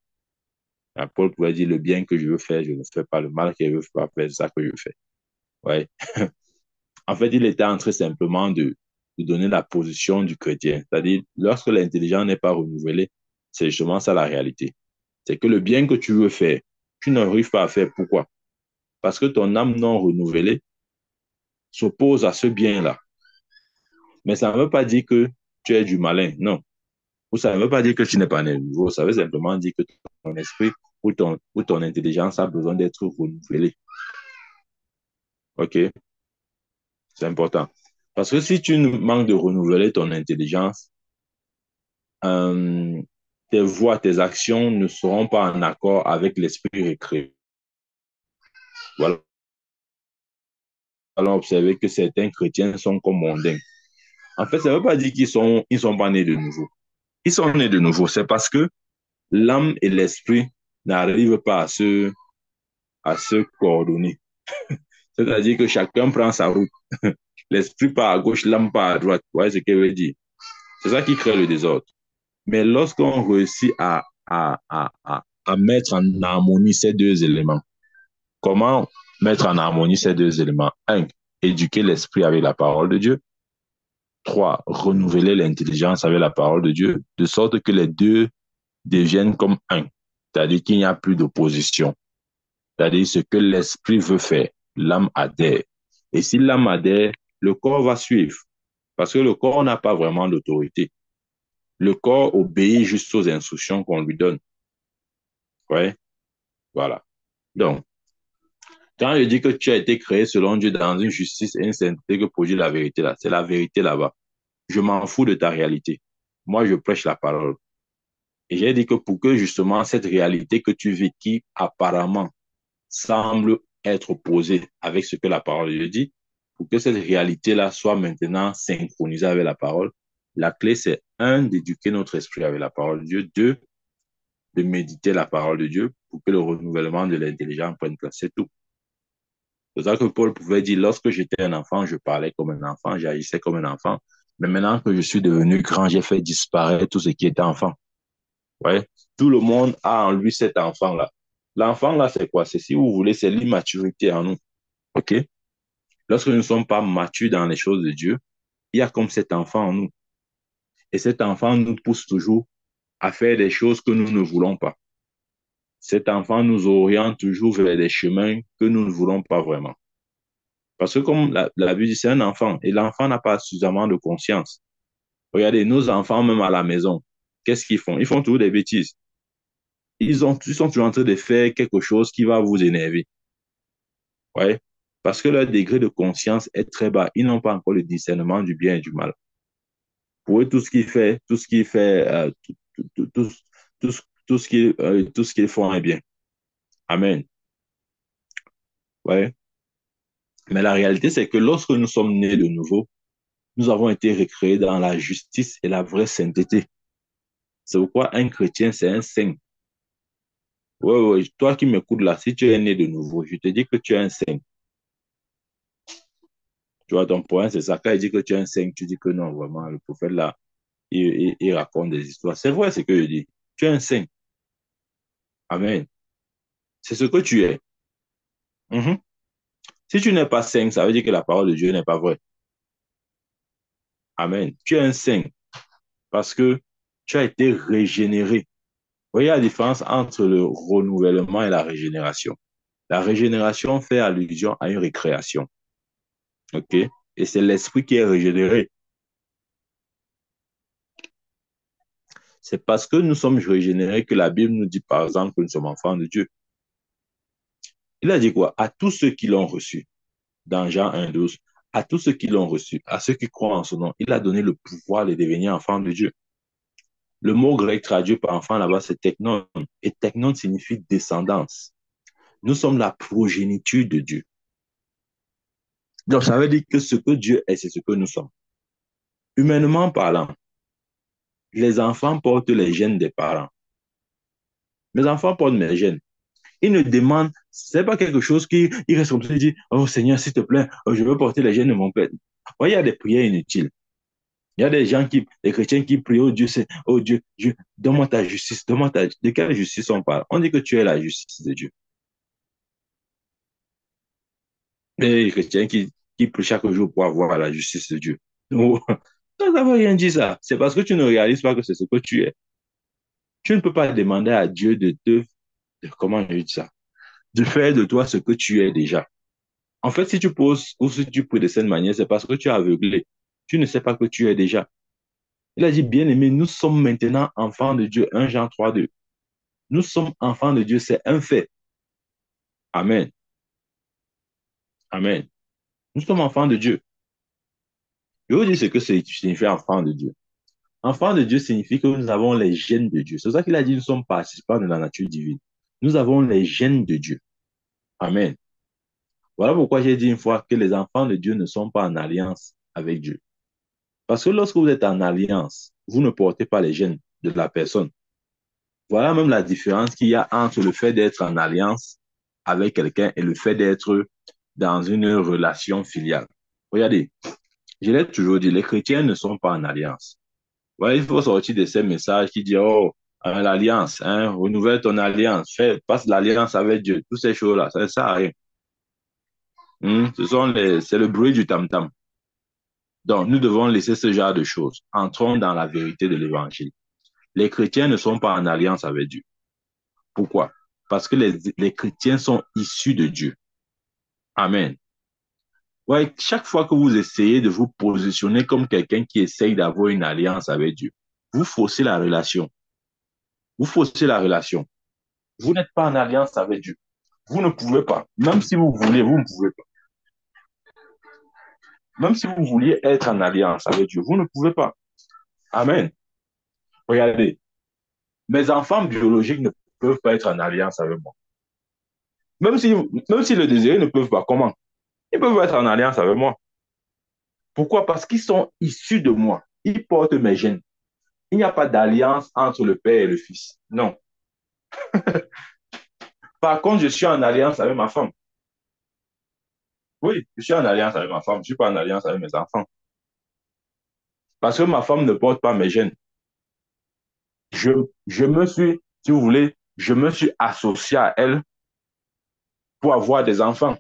Paul pouvait dire le bien que je veux faire, je ne fais pas le mal que je veux pas faire, c'est ça que je fais. Ouais. En fait, il était en train simplement de donner la position du chrétien. C'est-à-dire, lorsque l'intelligence n'est pas renouvelée, c'est justement ça la réalité. C'est que le bien que tu veux faire, tu n'arrives pas à faire. Pourquoi? Parce que ton âme non renouvelée s'oppose à ce bien-là. Mais ça ne veut pas dire que tu es du malin, non. Ou ça ne veut pas dire que tu n'es pas né de nouveau. Ça veut simplement dire que ton esprit ou ton intelligence a besoin d'être renouvelée. OK? C'est important. Parce que si tu manques de renouveler ton intelligence, euh, tes voix, tes actions ne seront pas en accord avec l'esprit recréé. Voilà. Allons observer que certains chrétiens sont comme mondains. En fait, ça ne veut pas dire ils sont pas nés de nouveau. Ils sont nés de nouveau. C'est parce que l'âme et l'esprit n'arrivent pas à se coordonner. C'est-à-dire que chacun prend sa route. L'esprit part à gauche, l'âme part à droite. Vous voyez ce qu'elle veut dire? C'est ça qui crée le désordre. Mais lorsqu'on réussit à mettre en harmonie ces deux éléments, comment mettre en harmonie ces deux éléments? Un, éduquer l'esprit avec la parole de Dieu. Trois, renouveler l'intelligence avec la parole de Dieu, de sorte que les deux deviennent comme un. C'est-à-dire qu'il n'y a plus d'opposition. C'est-à-dire ce que l'esprit veut faire, l'âme adhère. Et si l'âme adhère, le corps va suivre. Parce que le corps n'a pas vraiment d'autorité. Le corps obéit juste aux instructions qu'on lui donne. Ouais, voilà. Donc, quand je dis que tu as été créé selon Dieu dans une justice et une sainteté que produit la vérité là, c'est la vérité là-bas. Je m'en fous de ta réalité. Moi, je prêche la parole. Et j'ai dit que pour que justement cette réalité que tu vis, qui apparemment semble être opposée avec ce que la parole de Dieu dit, pour que cette réalité-là soit maintenant synchronisée avec la parole, la clé, c'est un, d'éduquer notre esprit avec la parole de Dieu, deux, de méditer la parole de Dieu pour que le renouvellement de l'intelligence prenne place. C'est tout. C'est ça que Paul pouvait dire, lorsque j'étais un enfant, je parlais comme un enfant, j'agissais comme un enfant. Mais maintenant que je suis devenu grand, j'ai fait disparaître tout ce qui était enfant. Ouais. Tout le monde a en lui cet enfant-là. L'enfant, là, c'est quoi? C'est, si vous voulez, c'est l'immaturité en nous. OK? Lorsque nous ne sommes pas matures dans les choses de Dieu, il y a comme cet enfant en nous. Et cet enfant nous pousse toujours à faire des choses que nous ne voulons pas. Cet enfant nous oriente toujours vers des chemins que nous ne voulons pas vraiment. Parce que comme la Bible dit, c'est un enfant et l'enfant n'a pas suffisamment de conscience. Regardez, nos enfants, même à la maison, qu'est-ce qu'ils font? Ils font toujours des bêtises. Ils sont toujours en train de faire quelque chose qui va vous énerver. Ouais? Parce que leur degré de conscience est très bas. Ils n'ont pas encore le discernement du bien et du mal. Pour eux, tout ce qu'ils font est bien. Amen. Ouais. Mais la réalité, c'est que lorsque nous sommes nés de nouveau, nous avons été recréés dans la justice et la vraie sainteté. C'est pourquoi un chrétien, c'est un saint. Ouais, ouais, toi qui m'écoutes là, si tu es né de nouveau, je te dis que tu es un saint. Tu vois, ton point, c'est ça. Quand il dit que tu es un saint, tu dis que non, vraiment, le prophète là, il raconte des histoires. C'est vrai ce que je dis. Tu es un saint. Amen. C'est ce que tu es. Mhm. Si tu n'es pas saint, ça veut dire que la parole de Dieu n'est pas vraie. Amen. Tu es un saint parce que tu as été régénéré. Voyez la différence entre le renouvellement et la régénération. La régénération fait allusion à une récréation. OK? Et c'est l'esprit qui est régénéré. C'est parce que nous sommes régénérés que la Bible nous dit, par exemple, que nous sommes enfants de Dieu. Il a dit quoi? À tous ceux qui l'ont reçu, dans Jean 1,12, à tous ceux qui l'ont reçu, à ceux qui croient en son nom, il a donné le pouvoir de devenir enfants de Dieu. Le mot grec traduit par enfant là-bas, c'est technon. Et technon signifie descendance. Nous sommes la progéniture de Dieu. Donc, ça veut dire que ce que Dieu est, c'est ce que nous sommes. Humainement parlant, les enfants portent les gènes des parents. Mes enfants portent mes gènes. Ils ne demandent, c'est pas quelque chose qui, ils restent comme ça, ils disent, oh Seigneur, s'il te plaît, je veux porter les gènes de mon père. Il y a des prières inutiles. Il y a des gens des chrétiens qui prient, oh Dieu, oh Dieu, Dieu, donne-moi ta justice, donne-moi ta, de quelle justice on parle? On dit que tu es la justice de Dieu. Les chrétiens qui prient chaque jour pour avoir la justice de Dieu. Non, ça ne veut rien dire ça. C'est parce que tu ne réalises pas que c'est ce que tu es. Tu ne peux pas demander à Dieu comment je dis ça, de faire de toi ce que tu es déjà. En fait, si tu poses ou si tu pries de cette manière, c'est parce que tu es aveuglé. Tu ne sais pas que tu es déjà. Il a dit, bien-aimé, nous sommes maintenant enfants de Dieu. 1 Jean 3,2. Nous sommes enfants de Dieu, c'est un fait. Amen. Amen. Nous sommes enfants de Dieu. Je vous dis ce que signifie enfant de Dieu. Enfant de Dieu signifie que nous avons les gènes de Dieu. C'est pour ça qu'il a dit, nous sommes participants de la nature divine. Nous avons les gènes de Dieu. Amen. Voilà pourquoi j'ai dit une fois que les enfants de Dieu ne sont pas en alliance avec Dieu. Parce que lorsque vous êtes en alliance, vous ne portez pas les gènes de la personne. Voilà même la différence qu'il y a entre le fait d'être en alliance avec quelqu'un et le fait d'être dans une relation filiale. Regardez, je l'ai toujours dit, les chrétiens ne sont pas en alliance. Voilà, il faut sortir de ces messages qui disent, oh, l'alliance, hein, renouvelle ton alliance, passe l'alliance avec Dieu, toutes ces choses-là, ça ne sert à rien. C'est le bruit du tam-tam. Donc, nous devons laisser ce genre de choses. Entrons dans la vérité de l'évangile. Les chrétiens ne sont pas en alliance avec Dieu. Pourquoi? Parce que les chrétiens sont issus de Dieu. Amen. Ouais, chaque fois que vous essayez de vous positionner comme quelqu'un qui essaye d'avoir une alliance avec Dieu, vous faussez la relation. Vous faussez la relation. Vous n'êtes pas en alliance avec Dieu. Vous ne pouvez pas. Même si vous voulez, vous ne pouvez pas. Même si vous vouliez être en alliance avec Dieu, vous ne pouvez pas. Amen. Regardez, mes enfants biologiques ne peuvent pas être en alliance avec moi. Même si le désirent, ils ne peuvent pas. Comment? Ils peuvent être en alliance avec moi. Pourquoi? Parce qu'ils sont issus de moi. Ils portent mes gènes. Il n'y a pas d'alliance entre le Père et le Fils. Non. Par contre, je suis en alliance avec ma femme. Oui, je suis en alliance avec ma femme. Je ne suis pas en alliance avec mes enfants. Parce que ma femme ne porte pas mes gènes. Je, je me suis, si vous voulez, je me suis associé à elle pour avoir des enfants.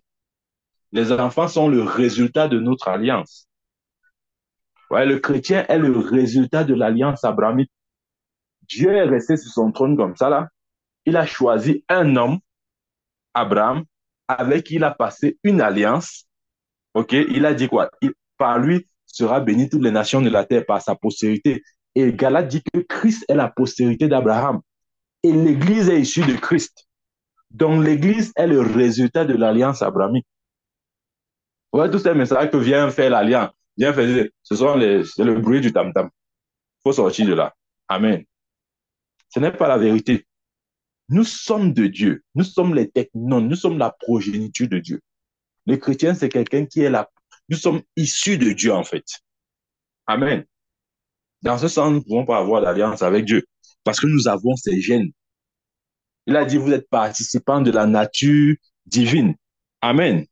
Les enfants sont le résultat de notre alliance. Ouais, le chrétien est le résultat de l'alliance abrahamique. Dieu est resté sur son trône comme ça, là. Il a choisi un homme, Abraham, avec qui il a passé une alliance. OK? Il a dit quoi? Par lui sera béni toutes les nations de la terre par sa postérité. Et Galate dit que Christ est la postérité d'Abraham. Et l'Église est issue de Christ. Donc l'Église est le résultat de l'alliance abrahamique. Ouais, tous ces messages que vient faire l'alliance, vient faire, c'est le bruit du tam-tam. Il faut sortir de là. Amen. Ce n'est pas la vérité. Nous sommes de Dieu. Nous sommes les technones. Nous sommes la progéniture de Dieu. Le chrétien, c'est quelqu'un qui est là. Nous sommes issus de Dieu, en fait. Amen. Dans ce sens, nous ne pouvons pas avoir d'alliance avec Dieu parce que nous avons ces gènes. Il a dit, vous êtes participants de la nature divine. Amen.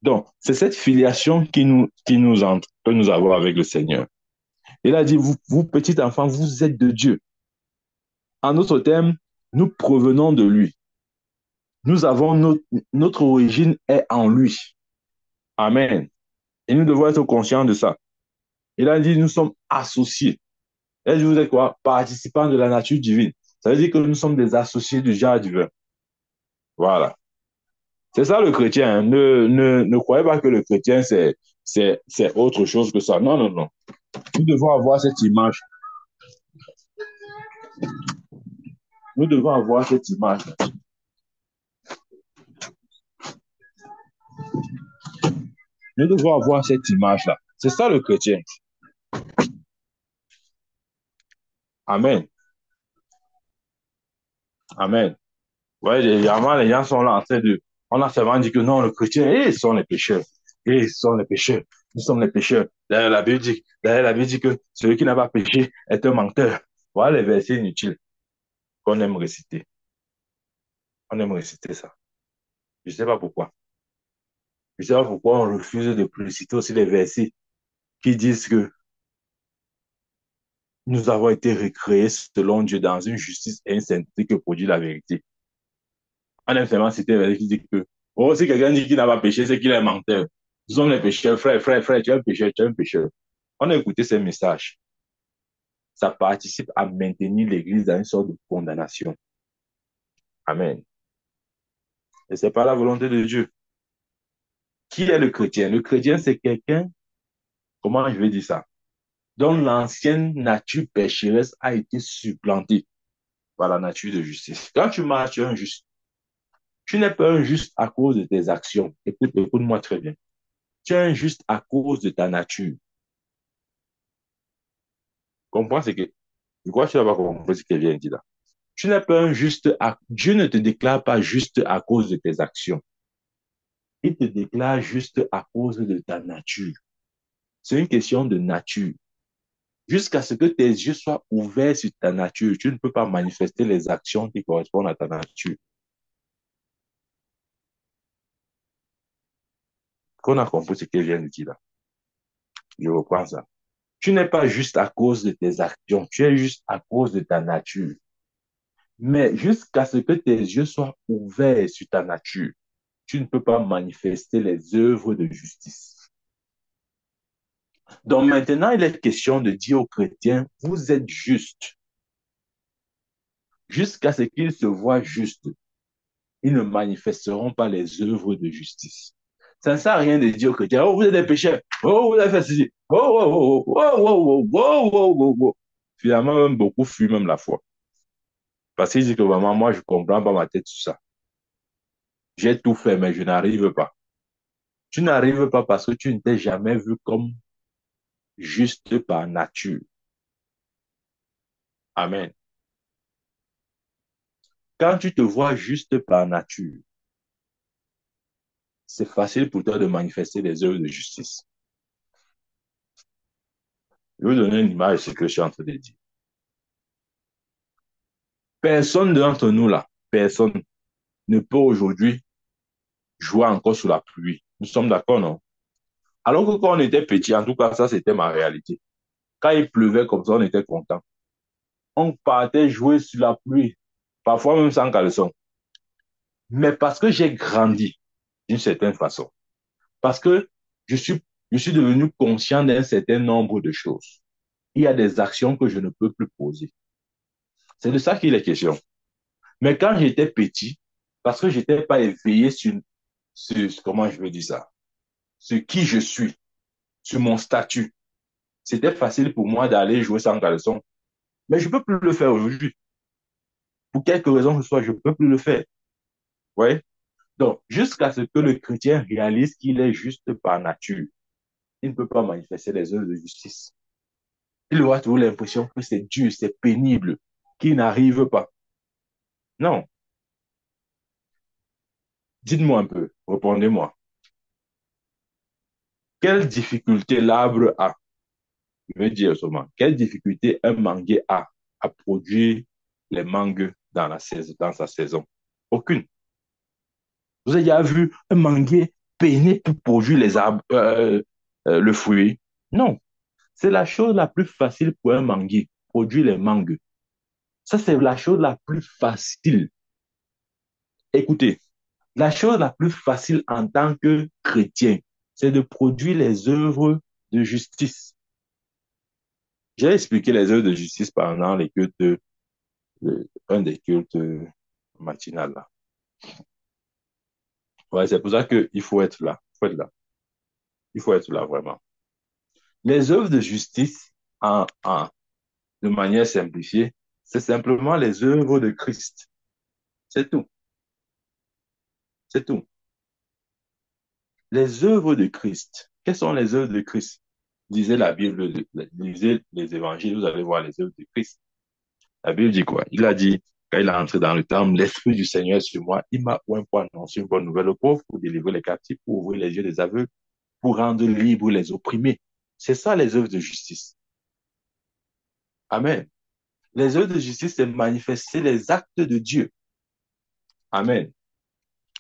Donc, c'est cette filiation que nous avons avec le Seigneur. Il a dit, vous, petits enfants, vous êtes de Dieu. En d'autres termes, nous provenons de lui. Nous avons notre origine est en lui. Amen. Et nous devons être conscients de ça. Il a dit, nous sommes associés. Il a dit, vous êtes quoi? Participants de la nature divine. Ça veut dire que nous sommes des associés du genre divin. Voilà. C'est ça le chrétien. Hein. Ne croyez pas que le chrétien, c'est autre chose que ça. Non, non, non. Nous devons avoir cette image. Nous devons avoir cette image. Nous devons avoir cette image-là. C'est ça le chrétien. Amen. Amen. Ouais, généralement, les gens sont là en train de. On a seulement dit que non, le chrétien, ils sont les pécheurs. Ils sont les pécheurs. Nous sommes les pécheurs. D'ailleurs, la Bible dit que celui qui n'a pas péché est un menteur. Voilà les versets inutiles qu'on aime réciter. On aime réciter ça. Je ne sais pas pourquoi. Je ne sais pas pourquoi on refuse de réciter aussi les versets qui disent que nous avons été recréés selon Dieu dans une justice et une sainteté que produit la vérité. On aime seulement citer un verset qui dit que, oh, si quelqu'un dit qu'il n'a pas péché, c'est qu'il est menteur. Nous sommes les pécheurs, frère, frère, frère, tu es un pécheur, tu es un pécheur. On a écouté ces messages. Ça participe à maintenir l'Église dans une sorte de condamnation. Amen. Et c'est pas la volonté de Dieu. Qui est le chrétien? Le chrétien, c'est quelqu'un, comment je vais dire ça, dont l'ancienne nature pécheresse a été supplantée par la nature de justice. Quand tu marches, tu es un juste. Tu n'es pas un juste à cause de tes actions. Écoute, écoute-moi très bien. Tu es un juste à cause de ta nature. Comprends ce que, je crois que tu n'as pas compris ce qu'il vient de dire là. Tu n'es pas un juste à, Dieu ne te déclare pas juste à cause de tes actions. Il te déclare juste à cause de ta nature. C'est une question de nature. Jusqu'à ce que tes yeux soient ouverts sur ta nature, tu ne peux pas manifester les actions qui correspondent à ta nature. Qu'on a compris ce qu'il vient de dire là. Je reprends ça. Tu n'es pas juste à cause de tes actions, tu es juste à cause de ta nature. Mais jusqu'à ce que tes yeux soient ouverts sur ta nature, tu ne peux pas manifester les œuvres de justice. Donc maintenant, il est question de dire aux chrétiens, vous êtes justes. Jusqu'à ce qu'ils se voient justes, ils ne manifesteront pas les œuvres de justice. Ça ne sert à rien de dire aux chrétiens, oh, vous êtes des pécheurs, oh, vous avez fait ceci, oh, oh, oh, oh, oh, oh, oh, oh, oh, oh. Finalement, même beaucoup fuient même la foi. Parce qu'ils disent que vraiment, moi, je ne comprends pas ma tête sur ça. J'ai tout fait, mais je n'arrive pas. Tu n'arrives pas parce que tu ne t'es jamais vu comme juste par nature. Amen. Quand tu te vois juste par nature, c'est facile pour toi de manifester les œuvres de justice. Je vais vous donner une image de ce que je suis en train de dire. Personne d'entre nous là, personne ne peut aujourd'hui jouer encore sous la pluie. Nous sommes d'accord, non? Alors que quand on était petit, en tout cas, ça, c'était ma réalité. Quand il pleuvait comme ça, on était content. On partait jouer sur la pluie, parfois même sans caleçon. Mais parce que j'ai grandi d'une certaine façon, parce que je suis, je suis devenu conscient d'un certain nombre de choses. Il y a des actions que je ne peux plus poser. C'est de ça qu'il est question. Mais quand j'étais petit, parce que je n'étais pas éveillé comment je veux dire ça, sur qui je suis, sur mon statut, c'était facile pour moi d'aller jouer sans caleçon. Mais je ne peux plus le faire aujourd'hui. Pour quelque raison que ce soit, je ne peux plus le faire. Ouais. Donc, jusqu'à ce que le chrétien réalise qu'il est juste par nature, il ne peut pas manifester les œuvres de justice. Il aura toujours l'impression que c'est dur, c'est pénible, qu'il n'arrive pas. Non. Dites-moi un peu, répondez-moi. Quelle difficulté l'arbre a? Je veux dire seulement, quelle difficulté un manguier a à produire les mangues dans dans sa saison? Aucune. Vous avez déjà vu un manguier peiner pour produire le fruit? Non. C'est la chose la plus facile pour un manguier, produire les mangues. Ça, c'est la chose la plus facile. Écoutez, la chose la plus facile en tant que chrétien, c'est de produire les œuvres de justice. J'ai expliqué les œuvres de justice pendant les cultes, un des cultes matinales là. Ouais, c'est pour ça qu'il faut être là. Il faut être là. Il faut être là vraiment. Les œuvres de justice, de manière simplifiée, c'est simplement les œuvres de Christ. C'est tout. C'est tout. Les œuvres de Christ. Quelles sont les œuvres de Christ? Lisez la Bible, lisez les évangiles, vous allez voir les œuvres de Christ. La Bible dit quoi? Il a dit, quand il est entré dans le temple, l'Esprit du Seigneur est sur moi. Il m'a oint pour annoncer une bonne nouvelle aux pauvres, pour délivrer les captifs, pour ouvrir les yeux des aveugles, pour rendre libres les opprimés. C'est ça les œuvres de justice. Amen. Les œuvres de justice, c'est manifester les actes de Dieu. Amen.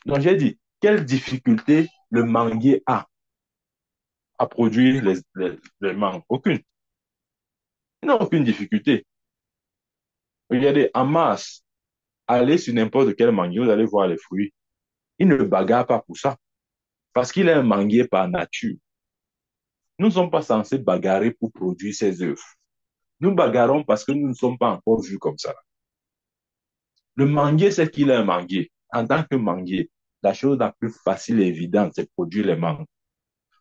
Donc j'ai dit, quelle difficulté le manguier a à produire les mangues? Aucune. Il n'a aucune difficulté. Regardez, en masse, allez sur n'importe quel manguier, vous allez voir les fruits. Il ne bagarre pas pour ça, parce qu'il est un manguier par nature. Nous ne sommes pas censés bagarrer pour produire ses œuvres. Nous bagarrons parce que nous ne sommes pas encore vus comme ça. Le manguier, c'est qu'il est un manguier. En tant que manguier, la chose la plus facile et évidente, c'est de produire les mangues.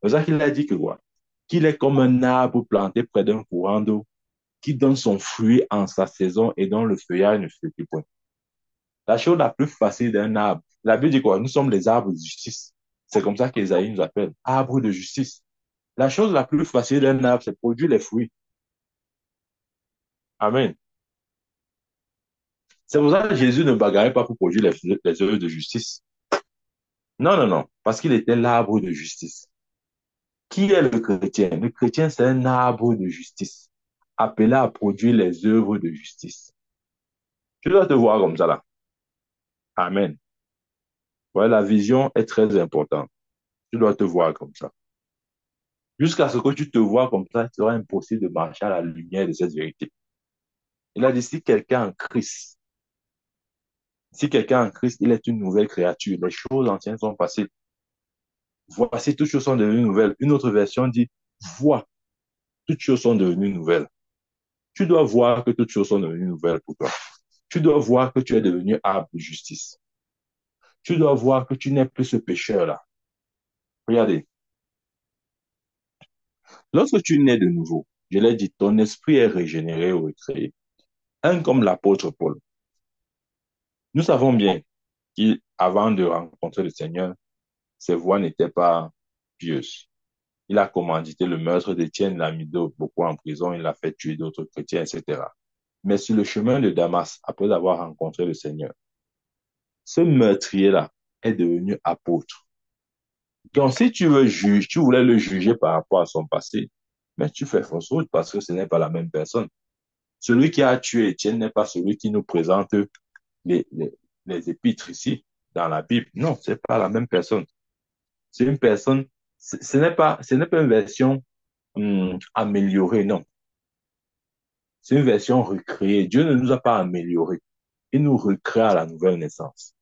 C'est ça qu'il a dit que quoi? Qu'il est comme un arbre planté près d'un courant d'eau qui donne son fruit en sa saison et dont le feuillage ne flétrit point. La chose la plus facile d'un arbre. La Bible dit quoi? Nous sommes les arbres de justice. C'est comme ça qu'Ésaïe nous appelle. Arbres de justice. La chose la plus facile d'un arbre, c'est de produire les fruits. Amen. C'est pour ça que Jésus ne bagarrait pas pour produire les œuvres de justice. Non, non, non. Parce qu'il était l'arbre de justice. Qui est le chrétien? Le chrétien, c'est un arbre de justice, appelé à produire les œuvres de justice. Tu dois te voir comme ça là. Amen. Ouais, la vision est très importante. Tu dois te voir comme ça. Jusqu'à ce que tu te vois comme ça, il sera impossible de marcher à la lumière de cette vérité. Il a dit, si quelqu'un en Christ, il est une nouvelle créature. Les choses anciennes sont passées. Voici, toutes choses sont devenues nouvelles. Une autre version dit, vois, toutes choses sont devenues nouvelles. Tu dois voir que toutes choses sont devenues nouvelles pour toi. Tu dois voir que tu es devenu arbre de justice. Tu dois voir que tu n'es plus ce pécheur-là. Regardez, lorsque tu nais de nouveau, je l'ai dit, ton esprit est régénéré ou recréé. Un comme l'apôtre Paul. Nous savons bien qu'avant de rencontrer le Seigneur, ses voies n'étaient pas pieuses. Il a commandité le meurtre d'Étienne, l'a mis beaucoup en prison, il a fait tuer d'autres chrétiens, etc. Mais sur le chemin de Damas, après avoir rencontré le Seigneur, ce meurtrier-là est devenu apôtre. Donc, si tu veux juger, tu voulais le juger par rapport à son passé, mais tu fais fausse route parce que ce n'est pas la même personne. Celui qui a tué Étienne n'est pas celui qui nous présente les, les, les épîtres ici, dans la Bible. Non, c'est pas la même personne. C'est une personne, ce n'est pas une version améliorée, non. C'est une version recréée. Dieu ne nous a pas améliorés. Il nous recrée à la nouvelle naissance.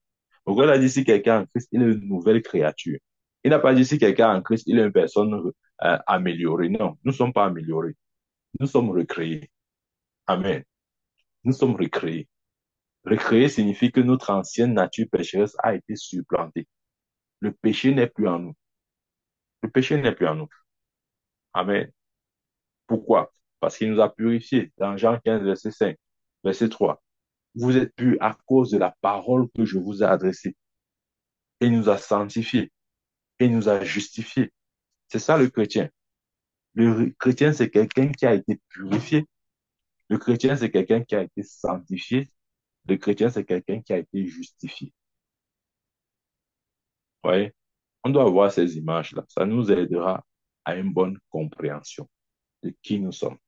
Donc, il a dit si quelqu'un en Christ, il est une nouvelle créature. Il n'a pas dit si quelqu'un en Christ, il est une personne améliorée. Non, nous ne sommes pas améliorés. Nous sommes recréés. Amen. Nous sommes recréés. Recréer signifie que notre ancienne nature pécheresse a été supplantée. Le péché n'est plus en nous. Le péché n'est plus en nous. Amen. Pourquoi? Parce qu'il nous a purifiés. Dans Jean 15, verset 5, verset 3. Vous êtes purs à cause de la parole que je vous ai adressée. Et il nous a sanctifiés. Et il nous a justifiés. C'est ça le chrétien. Le chrétien, c'est quelqu'un qui a été purifié. Le chrétien, c'est quelqu'un qui a été sanctifié. Le chrétien, c'est quelqu'un qui a été justifié. Vous voyez? On doit voir ces images-là. Ça nous aidera à une bonne compréhension de qui nous sommes.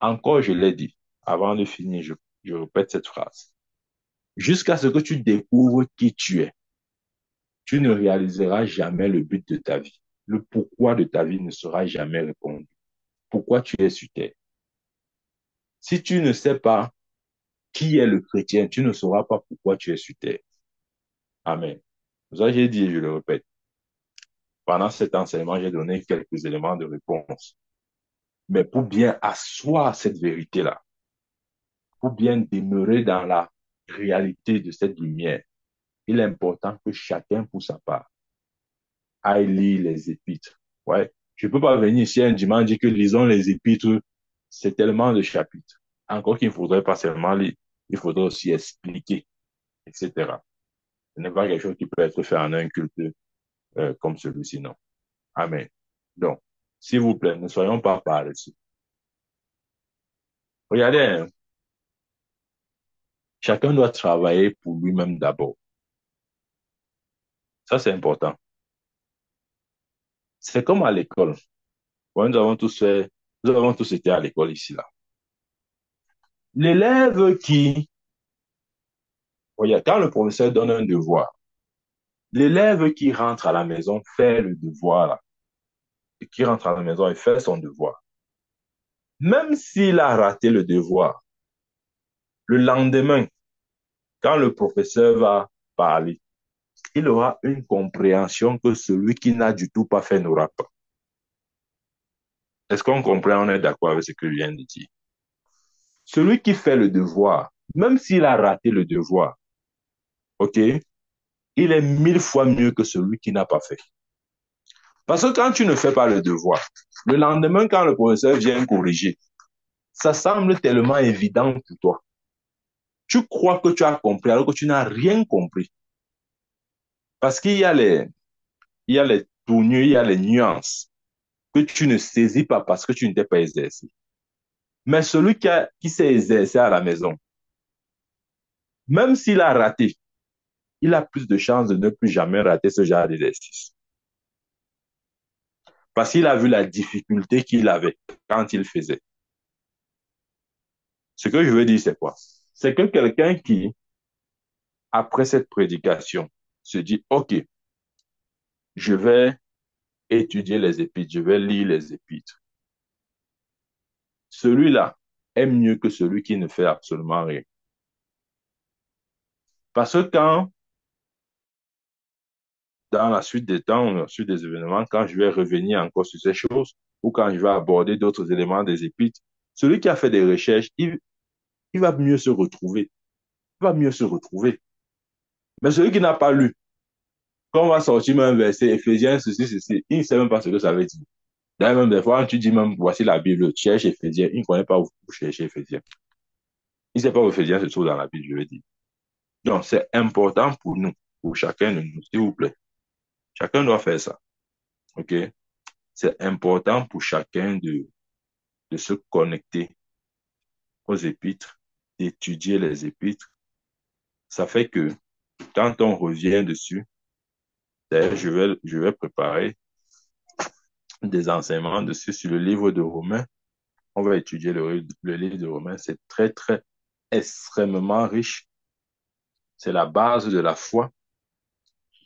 Encore, je l'ai dit, avant de finir, je répète cette phrase. Jusqu'à ce que tu découvres qui tu es, tu ne réaliseras jamais le but de ta vie. Le pourquoi de ta vie ne sera jamais répondu. Pourquoi tu es sur terre? Si tu ne sais pas qui est le chrétien, tu ne sauras pas pourquoi tu es sur terre. Amen. Ça, j'ai dit et je le répète. Pendant cet enseignement, j'ai donné quelques éléments de réponse. Mais pour bien asseoir cette vérité-là, pour bien demeurer dans la réalité de cette lumière, il est important que chacun, pour sa part, aille lire les épîtres. Ouais. Je ne peux pas venir ici un dimanche et dire que lisons les épîtres, c'est tellement de chapitres. Encore qu'il ne faudrait pas seulement lire, il faudrait aussi expliquer, etc. Ce n'est pas quelque chose qui peut être fait en un culte comme celui-ci, non. Amen. Donc, s'il vous plaît, ne soyons pas paresseux. Regardez, hein, chacun doit travailler pour lui-même d'abord. Ça, c'est important. C'est comme à l'école. Bon, nous avons tous été à l'école ici, là. L'élève qui, regarde, quand le professeur donne un devoir, l'élève qui rentre à la maison fait le devoir, là, et qui rentre à la maison et fait son devoir. Même s'il a raté le devoir, le lendemain, quand le professeur va parler, il aura une compréhension que celui qui n'a du tout pas fait n'aura pas. Est-ce qu'on comprend? On est d'accord avec ce que je viens de dire. Celui qui fait le devoir, même s'il a raté le devoir, OK, il est 1000 fois mieux que celui qui n'a pas fait. Parce que quand tu ne fais pas le devoir, le lendemain, quand le professeur vient corriger, ça semble tellement évident pour toi. Tu crois que tu as compris alors que tu n'as rien compris. Parce il y a les tournures, il y a les nuances que tu ne saisis pas parce que tu ne t'es pas exercé. Mais celui qui s'est exercé à la maison, même s'il a raté, il a plus de chances de ne plus jamais rater ce genre d'exercice. Parce qu'il a vu la difficulté qu'il avait quand il faisait. Ce que je veux dire, c'est quoi? C'est que quelqu'un qui, après cette prédication, se dit, OK, je vais étudier les épîtres, je vais lire les épîtres. Celui-là est mieux que celui qui ne fait absolument rien. Parce que quand, dans la suite des temps, dans la suite des événements, quand je vais revenir encore sur ces choses, ou quand je vais aborder d'autres éléments des épîtres, celui qui a fait des recherches, il va mieux se retrouver. Il va mieux se retrouver. Mais celui qui n'a pas lu, quand on va sortir même un verset, Éphésiens, ceci, ceci, il ne sait même pas ce que ça veut dire. D'ailleurs, même des fois, tu dis même, voici la Bible, cherche Éphésiens, il ne connaît pas où chercher Éphésiens. Il ne sait pas où Éphésiens se trouve dans la Bible, je veux dire. Donc, c'est important pour nous, pour chacun de nous, s'il vous plaît. Chacun doit faire ça. OK? C'est important pour chacun de se connecter aux épîtres, d'étudier les épîtres. Ça fait que quand on revient dessus, d'ailleurs, je vais préparer des enseignements dessus sur le livre de Romains On va étudier le livre de Romains. C'est très, très, extrêmement riche. C'est la base de la foi.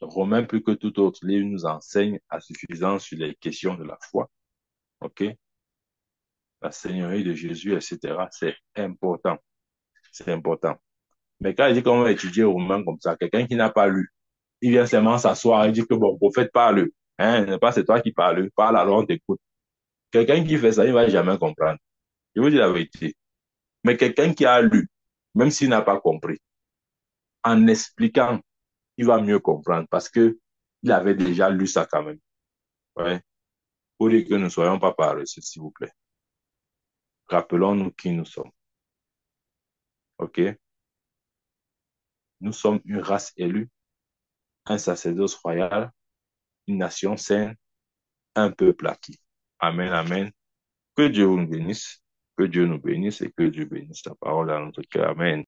Romains, plus que tout autre livre, nous enseigne à suffisance sur les questions de la foi. OK? La Seigneurie de Jésus, etc. C'est important. C'est important. Mais quand il dit qu'on va étudier Romains comme ça, quelqu'un qui n'a pas lu, il vient seulement s'asseoir et dit que bon, prophète parle. Hein, n'est pas c'est toi qui parles. Parle alors on t'écoute. Quelqu'un qui fait ça, il ne va jamais comprendre. Je vous dis la vérité. Mais quelqu'un qui a lu, même s'il n'a pas compris, en expliquant, il va mieux comprendre parce que il avait déjà lu ça quand même. Ouais. Pour dire que nous ne soyons pas paresseux, s'il vous plaît. Rappelons-nous qui nous sommes. OK? Nous sommes une race élue, un sacerdoce royal, une nation sainte, un peuple acquis. Amen, amen. Que Dieu vous bénisse, que Dieu nous bénisse et que Dieu bénisse la parole à notre cœur. Amen.